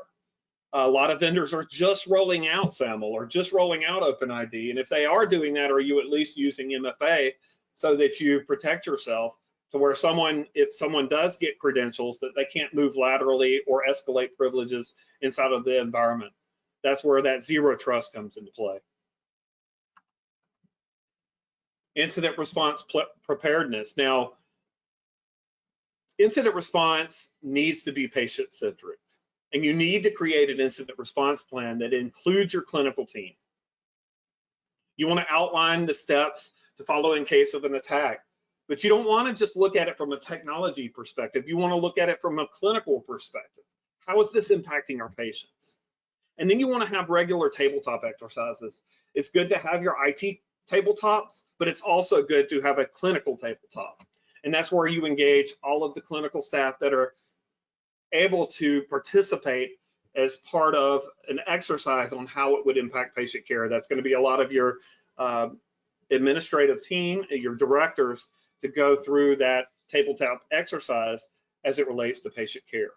Speaker 2: A lot of vendors are just rolling out SAML or just rolling out OpenID. And if they are doing that, are you at least using MFA so that you protect yourself to where if someone does get credentials, that they can't move laterally or escalate privileges inside of the environment? That's where that zero trust comes into play. Incident response preparedness. Now, incident response needs to be patient-centric, and you need to create an incident response plan that includes your clinical team. You want to outline the steps to follow in case of an attack, but you don't want to just look at it from a technology perspective. You want to look at it from a clinical perspective. How is this impacting our patients? And then you want to have regular tabletop exercises. It's good to have your IT tabletops, but it's also good to have a clinical tabletop. And that's where you engage all of the clinical staff that are able to participate as part of an exercise on how it would impact patient care. That's going to be a lot of your administrative team, your directors, to go through that tabletop exercise as it relates to patient care.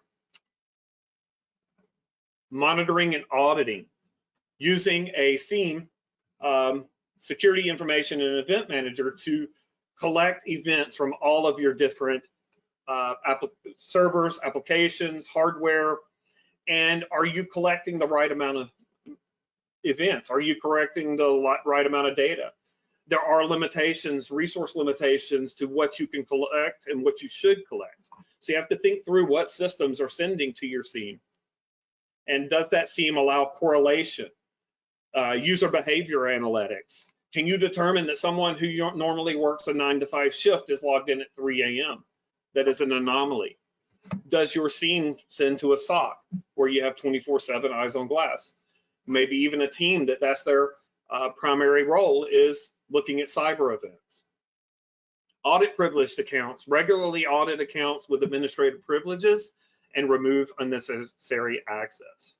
Speaker 2: Monitoring and auditing, using a SIEM, security information and event manager, to collect events from all of your different servers, applications, hardware, and are you collecting the right amount of events? Are you collecting the right amount of data? There are limitations, resource limitations to what you can collect and what you should collect. So you have to think through what systems are sending to your SIEM. And does that SIEM allow correlation? User behavior analytics. Can you determine that someone who normally works a 9 to 5 shift is logged in at 3 a.m.? That is an anomaly. Does your SIEM send to a SOC where you have 24/7 eyes on glass? Maybe even a team that's their primary role is looking at cyber events. Audit privileged accounts, regularly audit accounts with administrative privileges and remove unnecessary access.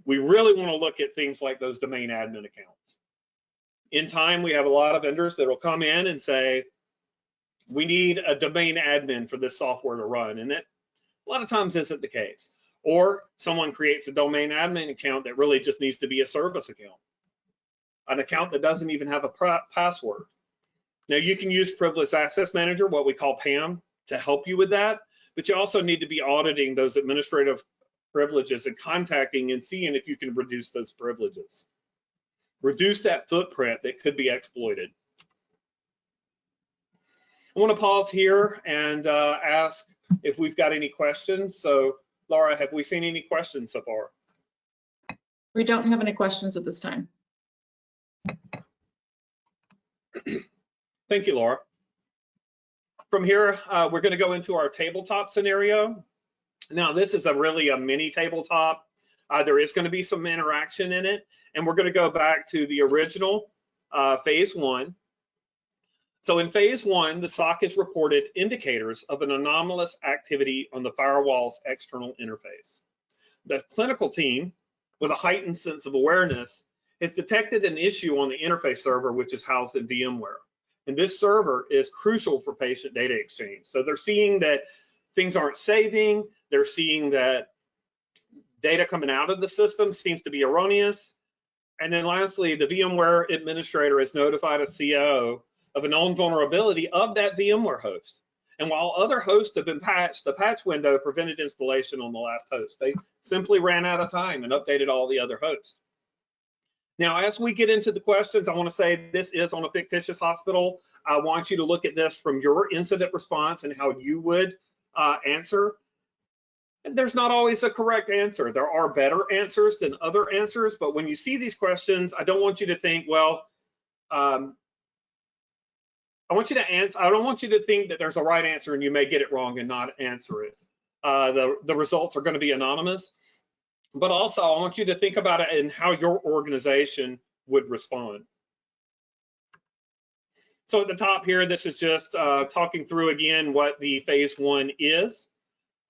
Speaker 2: We really want to look at things like those domain admin accounts. In time, we have a lot of vendors that will come in and say, we need a domain admin for this software to run, and that a lot of times isn't the case. Or someone creates a domain admin account that really just needs to be a service account, an account that doesn't even have a password. Now, you can use Privileged Access Manager, what we call PAM, to help you with that, but you also need to be auditing those administrative privileges and contacting and seeing if you can reduce those privileges. Reduce that footprint that could be exploited. I want to pause here and ask if we've got any questions. So, Laura, have we seen any questions so far?
Speaker 1: We don't have any questions at this time.
Speaker 2: Thank you, Laura. From here, we're going to go into our tabletop scenario. Now, this is really a mini tabletop. There is going to be some interaction in it, and we're going to go back to the original phase 1. So in phase 1, the SOC has reported indicators of an anomalous activity on the firewall's external interface. The clinical team, with a heightened sense of awareness, has detected an issue on the interface server, which is housed in VMware. And this server is crucial for patient data exchange. So they're seeing that things aren't saving. They're seeing that Data coming out of the system seems to be erroneous. And then lastly, the VMware administrator has notified a CIO of a known vulnerability of that VMware host. And while other hosts have been patched, the patch window prevented installation on the last host. They simply ran out of time and updated all the other hosts. Now, as we get into the questions, I want to say this is on a fictitious hospital. I want you to look at this from your incident response and how you would answer. There's not always a correct answer. There are better answers than other answers, but when you see these questions, I don't want you to think, well, I want you to answer. I don't want you to think that there's a right answer and you may get it wrong and not answer it. The results are going to be anonymous, but also I want you to think about it and how your organization would respond. So at the top here, this is just talking through again what the phase 1 is.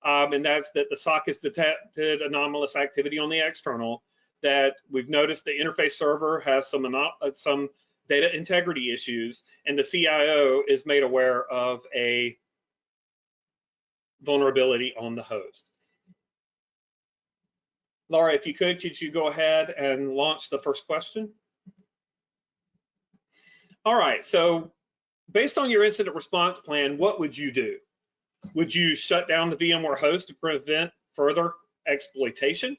Speaker 2: And that's that the SOC has detected anomalous activity on the external, that we've noticed the interface server has some data integrity issues, and the CIO is made aware of a vulnerability on the host. Laura, if you could you go ahead and launch the first question? All right, so based on your incident response plan, what would you do? Would you shut down the VMware host to prevent further exploitation?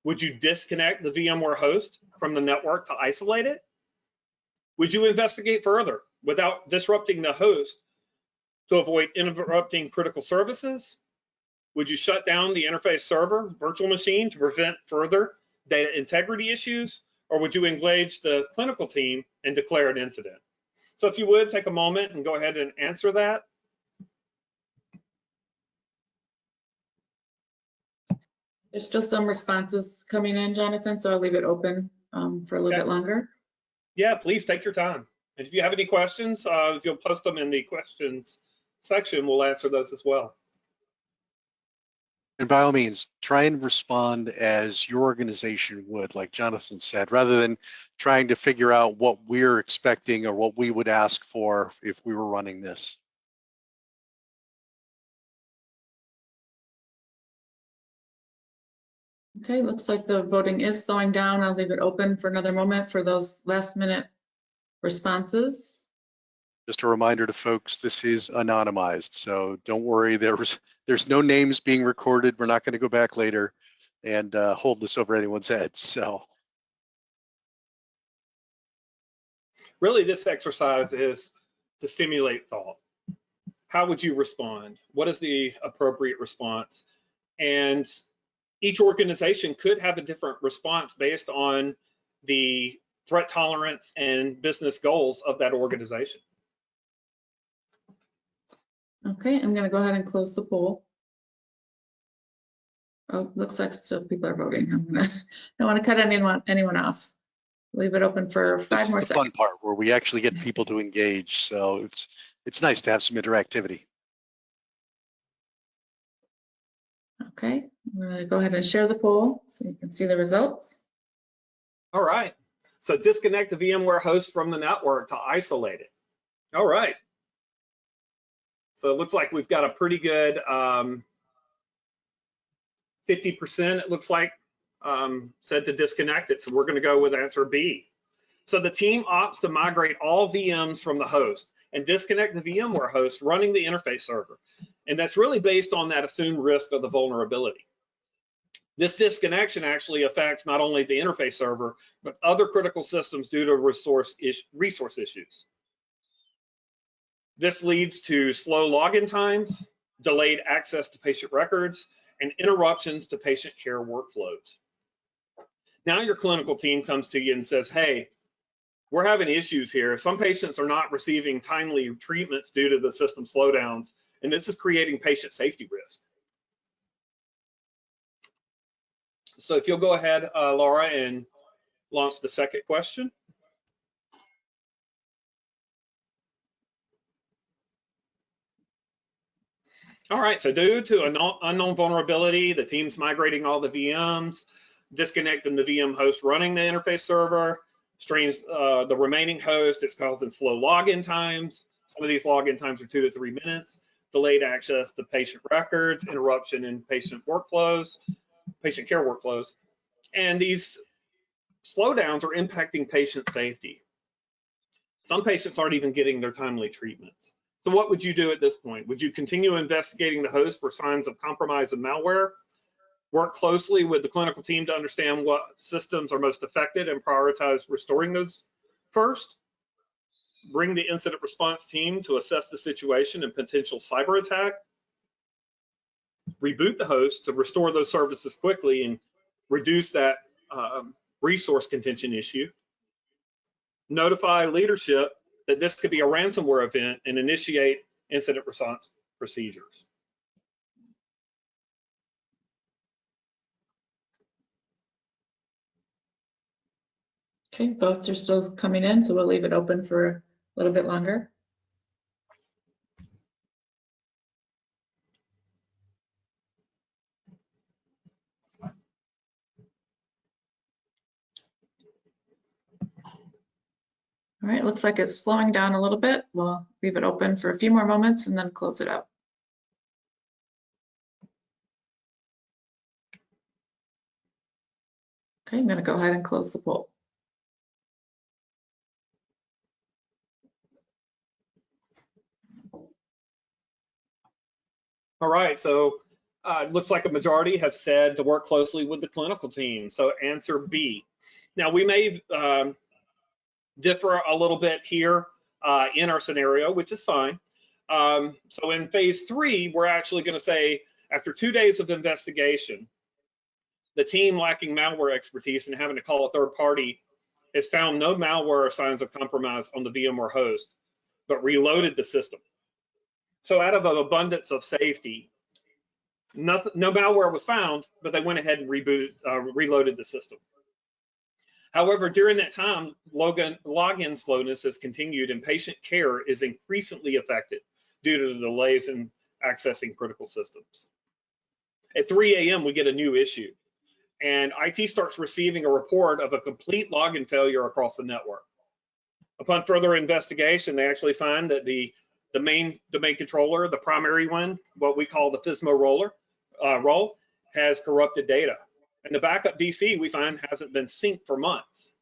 Speaker 2: Would you disconnect the VMware host from the network to isolate it? Would you investigate further without disrupting the host to avoid interrupting critical services? Would you shut down the interface server virtual machine to prevent further data integrity issues? Or would you engage the clinical team and declare an incident? So if you would take a moment and go ahead and answer that.
Speaker 1: There's still some responses coming in, Jonathan, so I'll leave it open for a little bit longer.
Speaker 2: Yeah, please take your time. And if you have any questions, if you'll post them in the questions section, we'll answer those as well.
Speaker 3: And by all means, try and respond as your organization would, like Jonathan said, rather than trying to figure out what we're expecting or what we would ask for if we were running this.
Speaker 1: Okay, looks like the voting is slowing down. I'll leave it open for another moment for those last minute responses.
Speaker 3: Just a reminder to folks, this is anonymized, so don't worry, there's no names being recorded. We're not going to go back later and hold this over anyone's heads. So
Speaker 2: really, this exercise is to stimulate thought. How would you respond? What is the appropriate response? And each organization could have a different response based on the threat tolerance and business goals of that organization.
Speaker 1: Okay, I'm going to go ahead and close the poll. Oh, looks like still people are voting. Don't want to cut anyone off. Leave it open for 5 more seconds. This is
Speaker 3: the fun part where we actually get people to engage. So it's nice to have some interactivity.
Speaker 1: Okay, I'm going to go ahead and share the poll so you can see the results.
Speaker 2: All right, so disconnect the VMware host from the network to isolate it. All right. So it looks like we've got a pretty good 50%, it looks like, said to disconnect it. So we're going to go with answer B. So the team opts to migrate all VMs from the host and disconnect the VMware host running the interface server. And that's really based on that assumed risk of the vulnerability. This disconnection actually affects not only the interface server, but other critical systems due to resource issues. This leads to slow login times, delayed access to patient records, and interruptions to patient care workflows. Now your clinical team comes to you and says, hey, we're having issues here. Some patients are not receiving timely treatments due to the system slowdowns, and this is creating patient safety risk. So if you'll go ahead, Laura, and launch the second question. All right, so due to an unknown vulnerability, the team's migrating all the VMs, disconnecting the VM host running the interface server, streams the remaining host. It's causing slow login times. Some of these login times are 2 to 3 minutes, delayed access to patient records, interruption in patient workflows. patient care workflows. And these slowdowns are impacting patient safety. Some patients aren't even getting their timely treatments. So what would you do at this point? Would you continue investigating the host for signs of compromise and malware? Work closely with the clinical team to understand what systems are most affected and prioritize restoring those first? Bring the incident response team to assess the situation and potential cyber attack? Reboot the host to restore those services quickly and reduce that resource contention issue? Notify leadership that this could be a ransomware event and initiate incident response procedures.
Speaker 1: Okay, votes are still coming in, so we'll leave it open for a little bit longer. All right, looks like it's slowing down a little bit. We'll leave it open for a few more moments and then close it out. Okay, I'm going to go ahead and close the poll.
Speaker 2: All right, so it looks like a majority have said to work closely with the clinical team. So answer B. Now we may differ a little bit here in our scenario, which is fine. So in phase 3, we're actually going to say after 2 days of investigation, the team lacking malware expertise and having to call a third party has found no malware or signs of compromise on the VMware host, but reloaded the system. So out of an abundance of safety, no malware was found, but they went ahead and reloaded the system. However, during that time, login slowness has continued and patient care is increasingly affected due to the delays in accessing critical systems. At 3 a.m., we get a new issue, and IT starts receiving a report of a complete login failure across the network. Upon further investigation, they actually find that the main domain controller, the primary one, what we call the FSMA role, has corrupted data. And the backup DC we find hasn't been synced for months.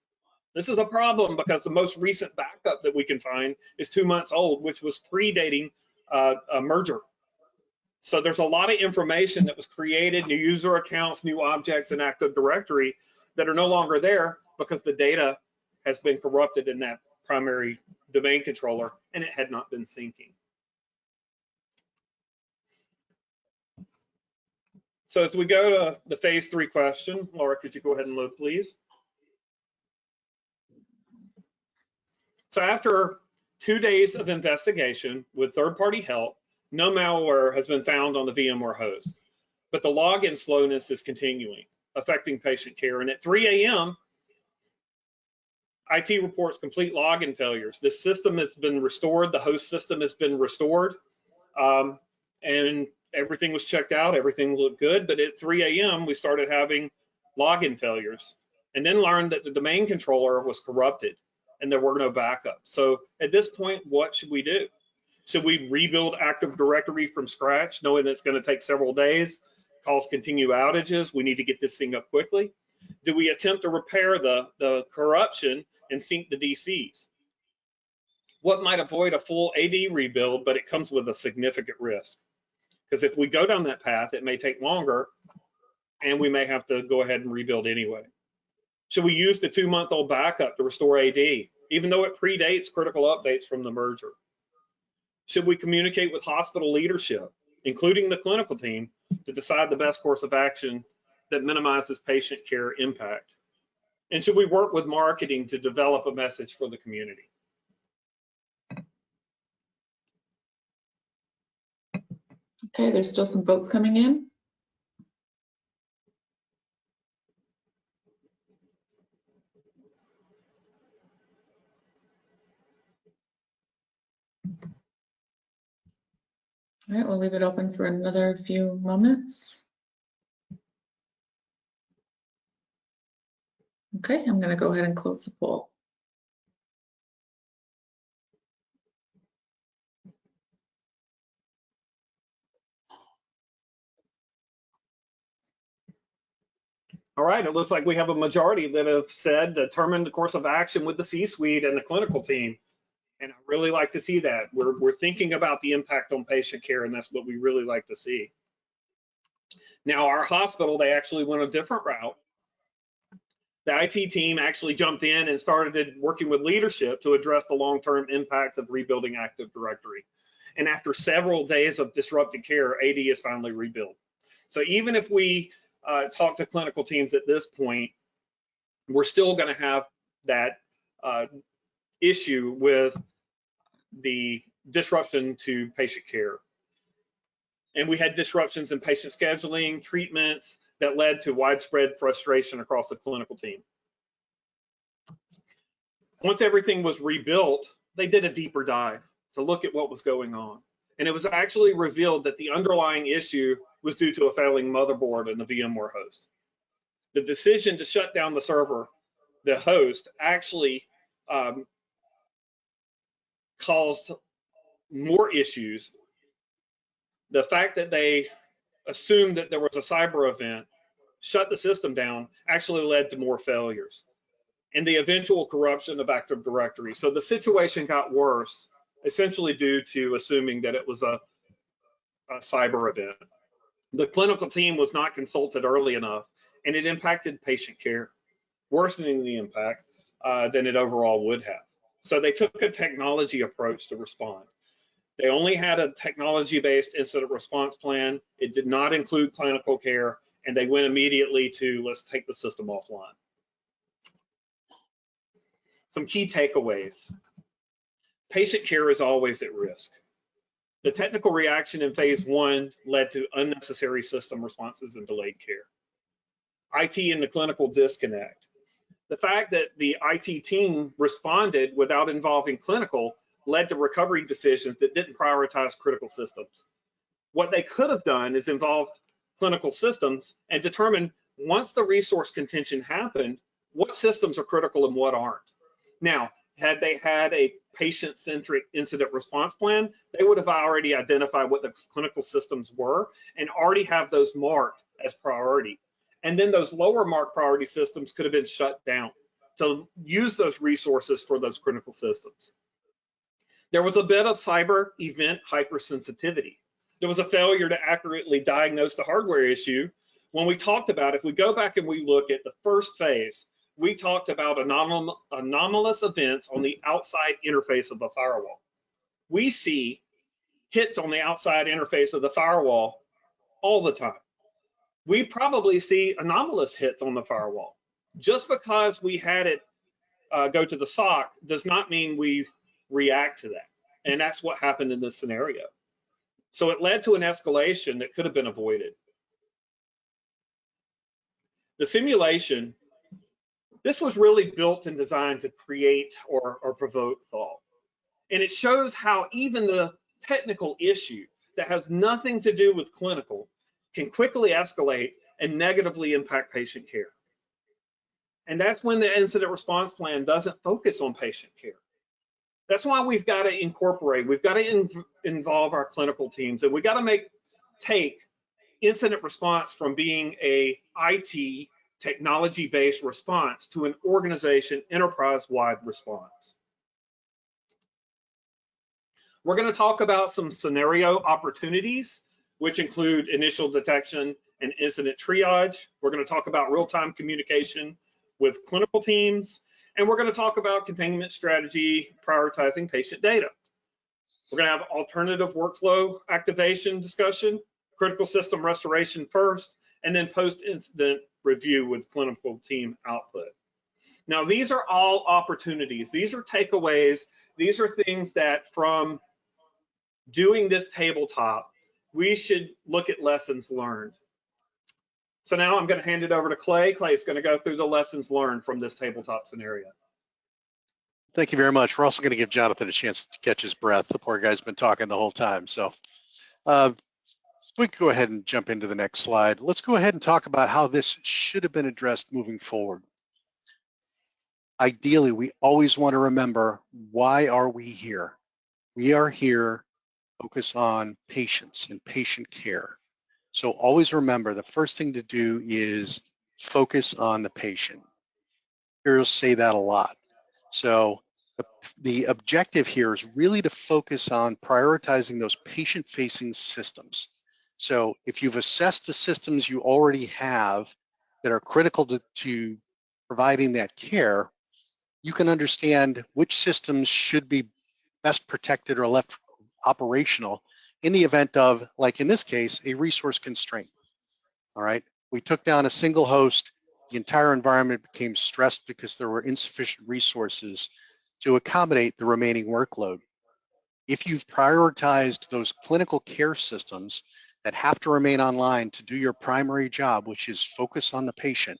Speaker 2: This is a problem because the most recent backup that we can find is 2 months old, which was predating a merger. So there's a lot of information that was created, new user accounts, new objects in Active Directory that are no longer there because the data has been corrupted in that primary domain controller and it had not been syncing. So as we go to the phase 3 question, Laura, could you go ahead and load, please? So after 2 days of investigation with third-party help, no malware has been found on the VMware host, but the login slowness is continuing, affecting patient care. And at 3 a.m., IT reports complete login failures. The system has been restored, the host system has been restored, and everything was checked out, everything looked good, but at 3 a.m. we started having login failures and then learned that the domain controller was corrupted and there were no backups. So at this point, what should we do? Should we rebuild Active Directory from scratch, knowing it's going to take several days, cause continued outages, we need to get this thing up quickly? Do we attempt to repair the corruption and sync the DCs? What might avoid a full AD rebuild, but it comes with a significant risk? Because if we go down that path, it may take longer and we may have to go ahead and rebuild anyway. Should we use the 2-month-old backup to restore AD, even though it predates critical updates from the merger? Should we communicate with hospital leadership, including the clinical team, to decide the best course of action that minimizes patient care impact? And should we work with marketing to develop a message for the community?
Speaker 1: Okay, there's still some votes coming in. All right, we'll leave it open for another few moments. Okay, I'm going to go ahead and close the poll.
Speaker 2: All right, it looks like we have a majority that have said determine the course of action with the C-suite and the clinical team. And I really like to see that. We're thinking about the impact on patient care, and that's what we really like to see. Now, our hospital, they actually went a different route. The IT team actually jumped in and started working with leadership to address the long-term impact of rebuilding Active Directory. And after several days of disrupted care, AD is finally rebuilt. So even if we talk to clinical teams at this point, we're still going to have that issue with the disruption to patient care. And we had disruptions in patient scheduling, treatments that led to widespread frustration across the clinical team. Once everything was rebuilt, they did a deeper dive to look at what was going on. And it was actually revealed that the underlying issue was due to a failing motherboard in the VMware host. The decision to shut down the server, the host, actually caused more issues. The fact that they assumed that there was a cyber event, shut the system down, actually led to more failures and the eventual corruption of Active Directory. So the situation got worse, essentially due to assuming that it was a cyber event. The clinical team was not consulted early enough, and it impacted patient care, worsening the impact than it overall would have. So they took a technology approach to respond. They only had a technology-based incident response plan. It did not include clinical care, and they went immediately to let's take the system offline. Some key takeaways. Patient care is always at risk. The technical reaction in phase 1 led to unnecessary system responses and delayed care. IT and the clinical disconnect. The fact that the IT team responded without involving clinical led to recovery decisions that didn't prioritize critical systems. What they could have done is involved clinical systems and determine once the resource contention happened, what systems are critical and what aren't. Now, had they had a patient-centric incident response plan, they would have already identified what the clinical systems were and already have those marked as priority. And then those lower marked priority systems could have been shut down to use those resources for those critical systems. There was a bit of cyber event hypersensitivity. There was a failure to accurately diagnose the hardware issue. When we talked about, if we go back and we look at the first phase, we talked about anomalous events on the outside interface of the firewall. We see hits on the outside interface of the firewall all the time. We probably see anomalous hits on the firewall. Just because we had it go to the SOC does not mean we react to that. And that's what happened in this scenario. So it led to an escalation that could have been avoided. The simulation, this was really built and designed to create or provoke thought. And it shows how even the technical issue that has nothing to do with clinical can quickly escalate and negatively impact patient care. And that's when the incident response plan doesn't focus on patient care. That's why we've got to incorporate, we've got to involve our clinical teams, and we got to take incident response from being a IT technology-based response to an organization enterprise-wide response. We're going to talk about some scenario opportunities, which include initial detection and incident triage. We're going to talk about real-time communication with clinical teams, and we're going to talk about containment strategy, prioritizing patient data. We're going to have alternative workflow activation discussion, critical system restoration first, and then post-incident review with clinical team output. Now, these are all opportunities. These are takeaways. These are things that from doing this tabletop, we should look at lessons learned. So now I'm going to hand it over to Clay. Clay is going to go through the lessons learned from this tabletop scenario.
Speaker 3: Thank you very much. We're also going to give Jonathan a chance to catch his breath. The poor guy's been talking the whole time. So we can go ahead and jump into the next slide. Let's go ahead and talk about how this should have been addressed moving forward. Ideally, we always want to remember, why are we here? We are here to focus on patients and patient care. So always remember, the first thing to do is focus on the patient. Heroes say that a lot. So the objective here is really to focus on prioritizing those patient-facing systems. So if you've assessed the systems you already have that are critical to providing that care, you can understand which systems should be best protected or left operational in the event of, like in this case, a resource constraint. All right, we took down a single host, the entire environment became stressed because there were insufficient resources to accommodate the remaining workload. If you've prioritized those clinical care systems that have to remain online to do your primary job, which is focus on the patient,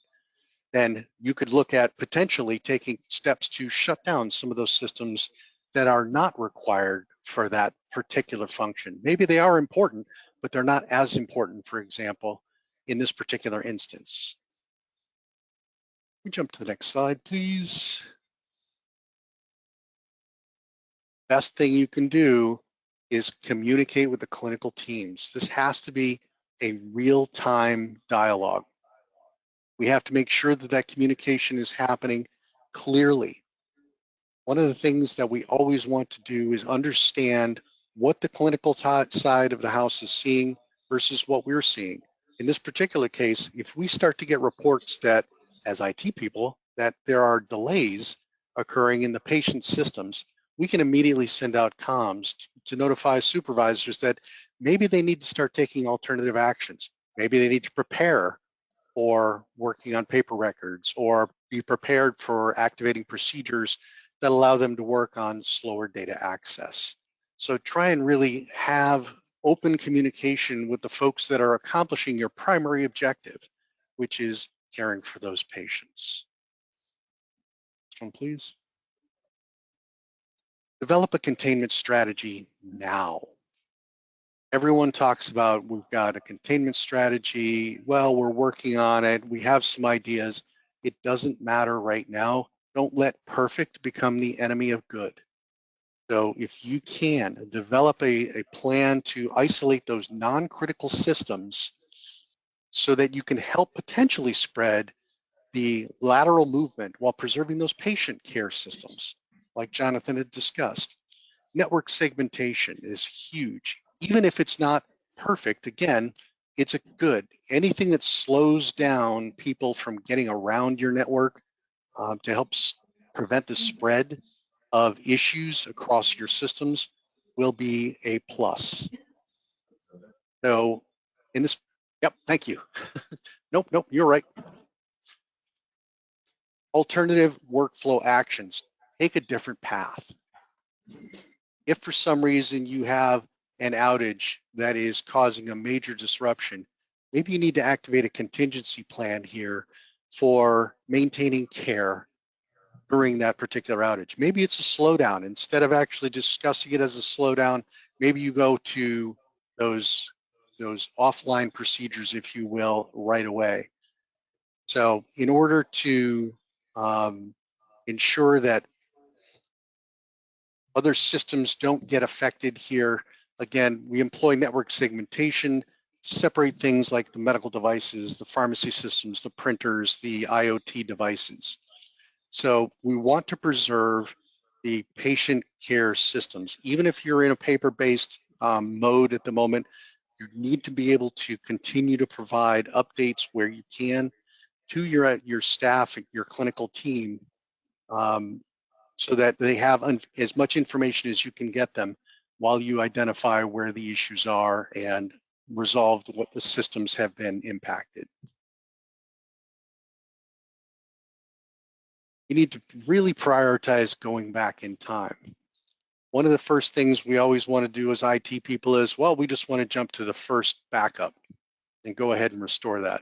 Speaker 3: then you could look at potentially taking steps to shut down some of those systems that are not required for that particular function. Maybe they are important, but they're not as important, for example, in this particular instance. We jump to the next slide, please. Best thing you can do is communicate with the clinical teams. This has to be a real-time dialogue. We have to make sure that that communication is happening clearly. One of the things that we always want to do is understand what the clinical side of the house is seeing versus what we're seeing. In this particular case, if we start to get reports that, as IT people, that there are delays occurring in the patient systems, we can immediately send out comms to notify supervisors that maybe they need to start taking alternative actions. Maybe they need to prepare for working on paper records or be prepared for activating procedures that allow them to work on slower data access. So try and really have open communication with the folks that are accomplishing your primary objective, which is caring for those patients. Next one, please. Develop a containment strategy now. Everyone talks about we've got a containment strategy. Well, we're working on it. We have some ideas. It doesn't matter right now. Don't let perfect become the enemy of good. So if you can develop a plan to isolate those non-critical systems so that you can help potentially spread the lateral movement while preserving those patient care systems, like Jonathan had discussed. Network segmentation is huge. Even if it's not perfect, again, it's a good. Anything that slows down people from getting around your network to help prevent the spread of issues across your systems will be a plus. So in this, yep, thank you. Nope, you're right. Alternative workflow actions, take a different path. If for some reason you have an outage that is causing a major disruption, maybe you need to activate a contingency plan here for maintaining care during that particular outage. Maybe it's a slowdown. Instead of actually discussing it as a slowdown, maybe you go to those offline procedures, if you will, right away. So in order to ensure that other systems don't get affected here, again, we employ network segmentation to separate things like the medical devices, the pharmacy systems, the printers, the IoT devices. So we want to preserve the patient care systems. Even if you're in a paper-based mode at the moment, you need to be able to continue to provide updates where you can to your staff, your clinical team, so that they have as much information as you can get them while you identify where the issues are and resolve what the systems have been impacted. You need to really prioritize going back in time. One of the first things we always want to do as IT people is, well, we just want to jump to the first backup and go ahead and restore that.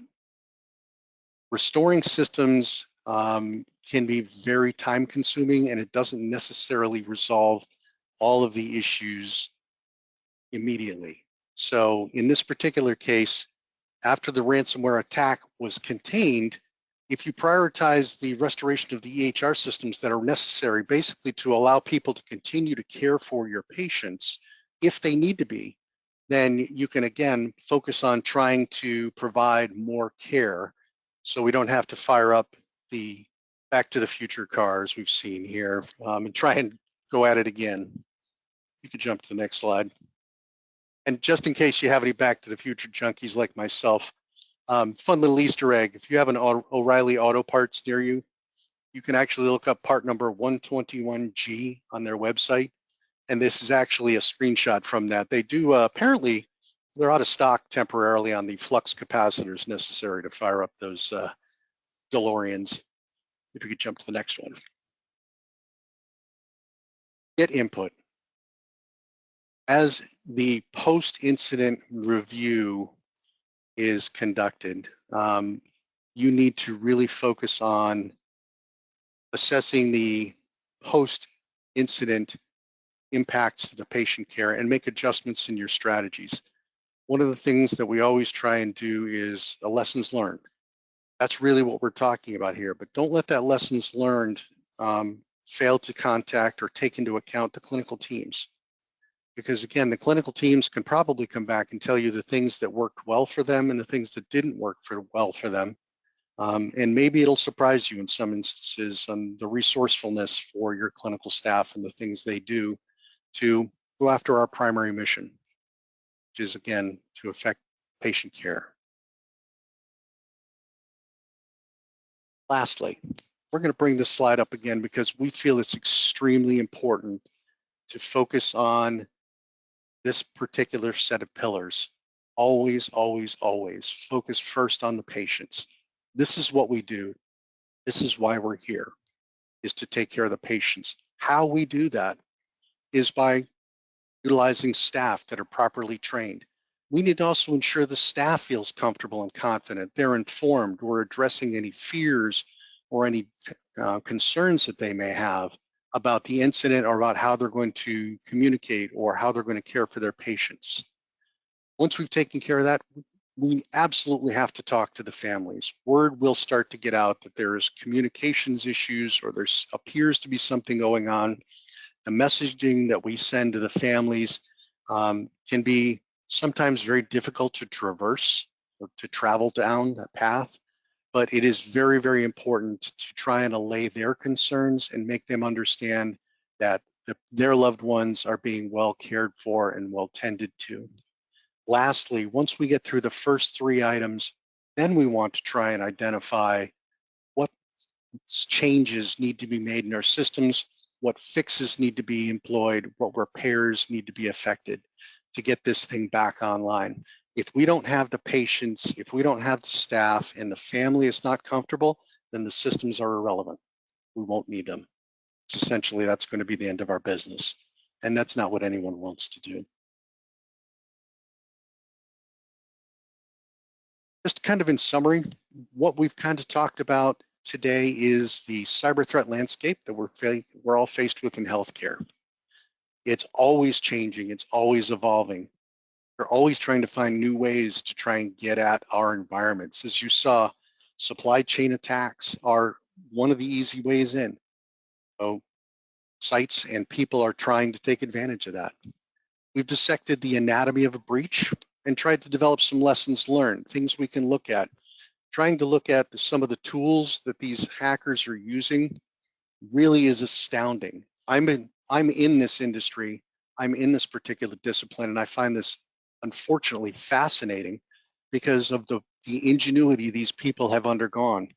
Speaker 3: Restoring systems can be very time consuming, and it doesn't necessarily resolve all of the issues immediately. So in this particular case, after the ransomware attack was contained, if you prioritize the restoration of the EHR systems that are necessary, basically to allow people to continue to care for your patients if they need to be, then you can again focus on trying to provide more care so we don't have to fire up the Back to the Future cars we've seen here and try and go at it again. You could jump to the next slide. And just in case you have any Back to the Future junkies like myself, fun little Easter egg, if you have an O'Reilly Auto Parts near you, you can actually look up part number 121G on their website. And this is actually a screenshot from that. They do, apparently, they're out of stock temporarily on the flux capacitors necessary to fire up those DeLoreans. If we could jump to the next one. Get input. As the post-incident review is conducted, you need to really focus on assessing the post-incident impacts to the patient care and make adjustments in your strategies. One of the things that we always try and do is a lessons learned. That's really what we're talking about here, but don't let that lessons learned fail to contact or take into account the clinical teams. Because again, the clinical teams can probably come back and tell you the things that worked well for them and the things that didn't work well for them. And maybe it'll surprise you in some instances on the resourcefulness for your clinical staff and the things they do to go after our primary mission, which is again, to affect patient care. Lastly, we're going to bring this slide up again because we feel it's extremely important to focus on this particular set of pillars. Always, always, always focus first on the patients. This is what we do. This is why we're here, is to take care of the patients. How we do that is by utilizing staff that are properly trained. We need to also ensure the staff feels comfortable and confident. They're informed. We're addressing any fears or any concerns that they may have about the incident or about how they're going to communicate or how they're going to care for their patients. Once we've taken care of that, we absolutely have to talk to the families. Word will start to get out that there's communications issues or there appears to be something going on. The messaging that we send to the families can be sometimes very difficult to traverse or to travel down that path, but it is very, very important to try and allay their concerns and make them understand that their loved ones are being well cared for and well tended to. Lastly, once we get through the first three items, then we want to try and identify what changes need to be made in our systems, what fixes need to be employed, what repairs need to be effected to get this thing back online. If we don't have the patients, if we don't have the staff and the family is not comfortable, then the systems are irrelevant. We won't need them. So essentially, that's going to be the end of our business. And that's not what anyone wants to do. Just kind of in summary, what we've kind of talked about today is the cyber threat landscape that we're all faced with in healthcare. It's always changing, it's always evolving. We're always trying to find new ways to try and get at our environments. As you saw, supply chain attacks are one of the easy ways in. So sites and people are trying to take advantage of that. We've dissected the anatomy of a breach and tried to develop some lessons learned, things we can look at. Trying to look at some of the tools that these hackers are using really is astounding. I'm in this industry, I'm in this particular discipline, and I find this unfortunately fascinating because of the ingenuity these people have undergone.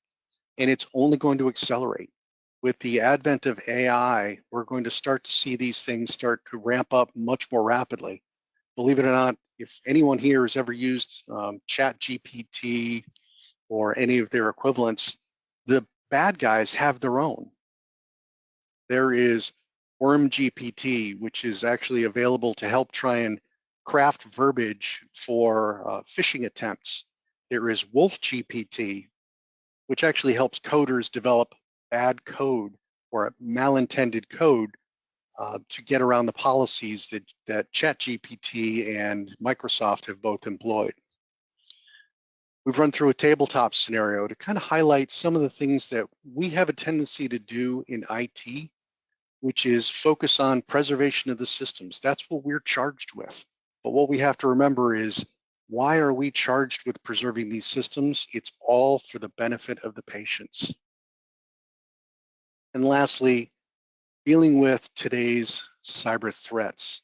Speaker 3: And it's only going to accelerate. With the advent of AI, we're going to start to see these things start to ramp up much more rapidly. Believe it or not, if anyone here has ever used ChatGPT or any of their equivalents, the bad guys have their own. There is WormGPT, which is actually available to help try and craft verbiage for phishing attempts. There is WolfGPT, which actually helps coders develop bad code or malintended code to get around the policies that ChatGPT and Microsoft have both employed. We've run through a tabletop scenario to kind of highlight some of the things that we have a tendency to do in IT, which is focus on preservation of the systems. That's what we're charged with. But what we have to remember is Why are we charged with preserving these systems? It's all for the benefit of the patients. And lastly, dealing with today's cyber threats.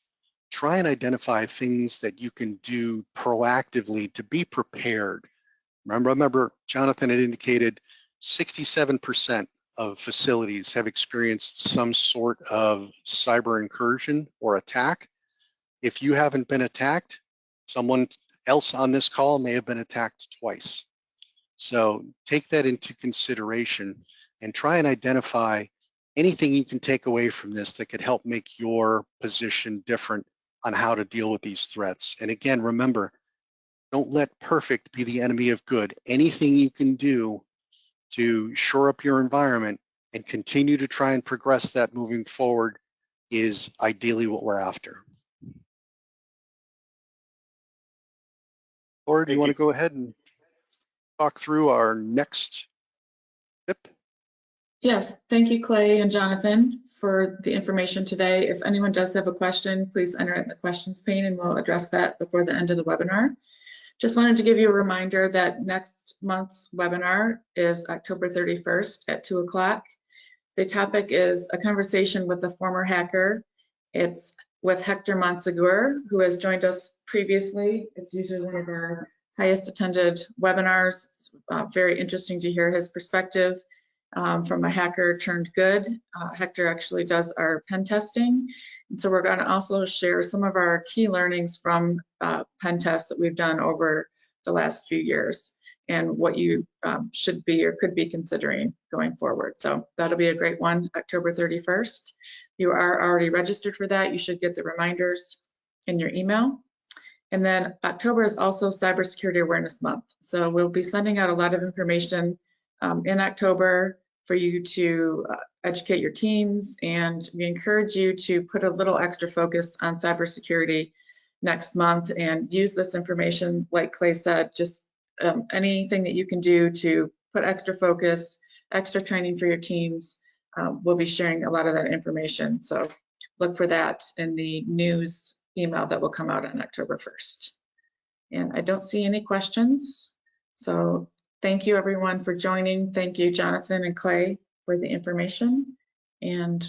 Speaker 3: Try and identify things that you can do proactively to be prepared. Remember, Jonathan had indicated 67% of facilities have experienced some sort of cyber incursion or attack. If you haven't been attacked, someone else on this call may have been attacked twice. So take that into consideration and try and identify anything you can take away from this that could help make your position different on how to deal with these threats. And again, remember, don't let perfect be the enemy of good. Anything you can do to shore up your environment and continue to try and progress that moving forward is ideally what we're after. Laura, do you want to go ahead and talk through our next tip?
Speaker 1: Yes, thank you, Clay and Jonathan, for the information today. If anyone does have a question, please enter it in the questions pane and we'll address that before the end of the webinar. Just wanted to give you a reminder that next month's webinar is October 31st at 2 o'clock. The topic is a conversation with a former hacker. It's with Hector Monsegur, who has joined us previously. It's usually one of our highest attended webinars. It's very interesting to hear his perspective from a hacker turned good. Hector actually does our pen testing. And so we're going to also share some of our key learnings from pen tests that we've done over the last few years and what you should be or could be considering going forward. So that'll be a great one, October 31st. You are already registered for that. You should get the reminders in your email. And then October is also Cybersecurity Awareness Month. So we'll be sending out a lot of information in October for you to educate your teams, and we encourage you to put a little extra focus on cybersecurity next month and use this information, like Clay said, just anything that you can do to put extra focus, extra training for your teams. We'll be sharing a lot of that information. So look for that in the news email that will come out on October 1st. And I don't see any questions. So thank you everyone for joining. Thank you, Jonathan and Clay, for the information. And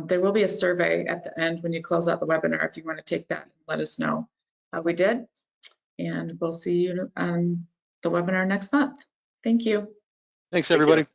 Speaker 1: there will be a survey at the end when you close out the webinar if you want to take that and let us know how we did. And we'll see you on the webinar next month. Thank you.
Speaker 3: Thanks, everybody.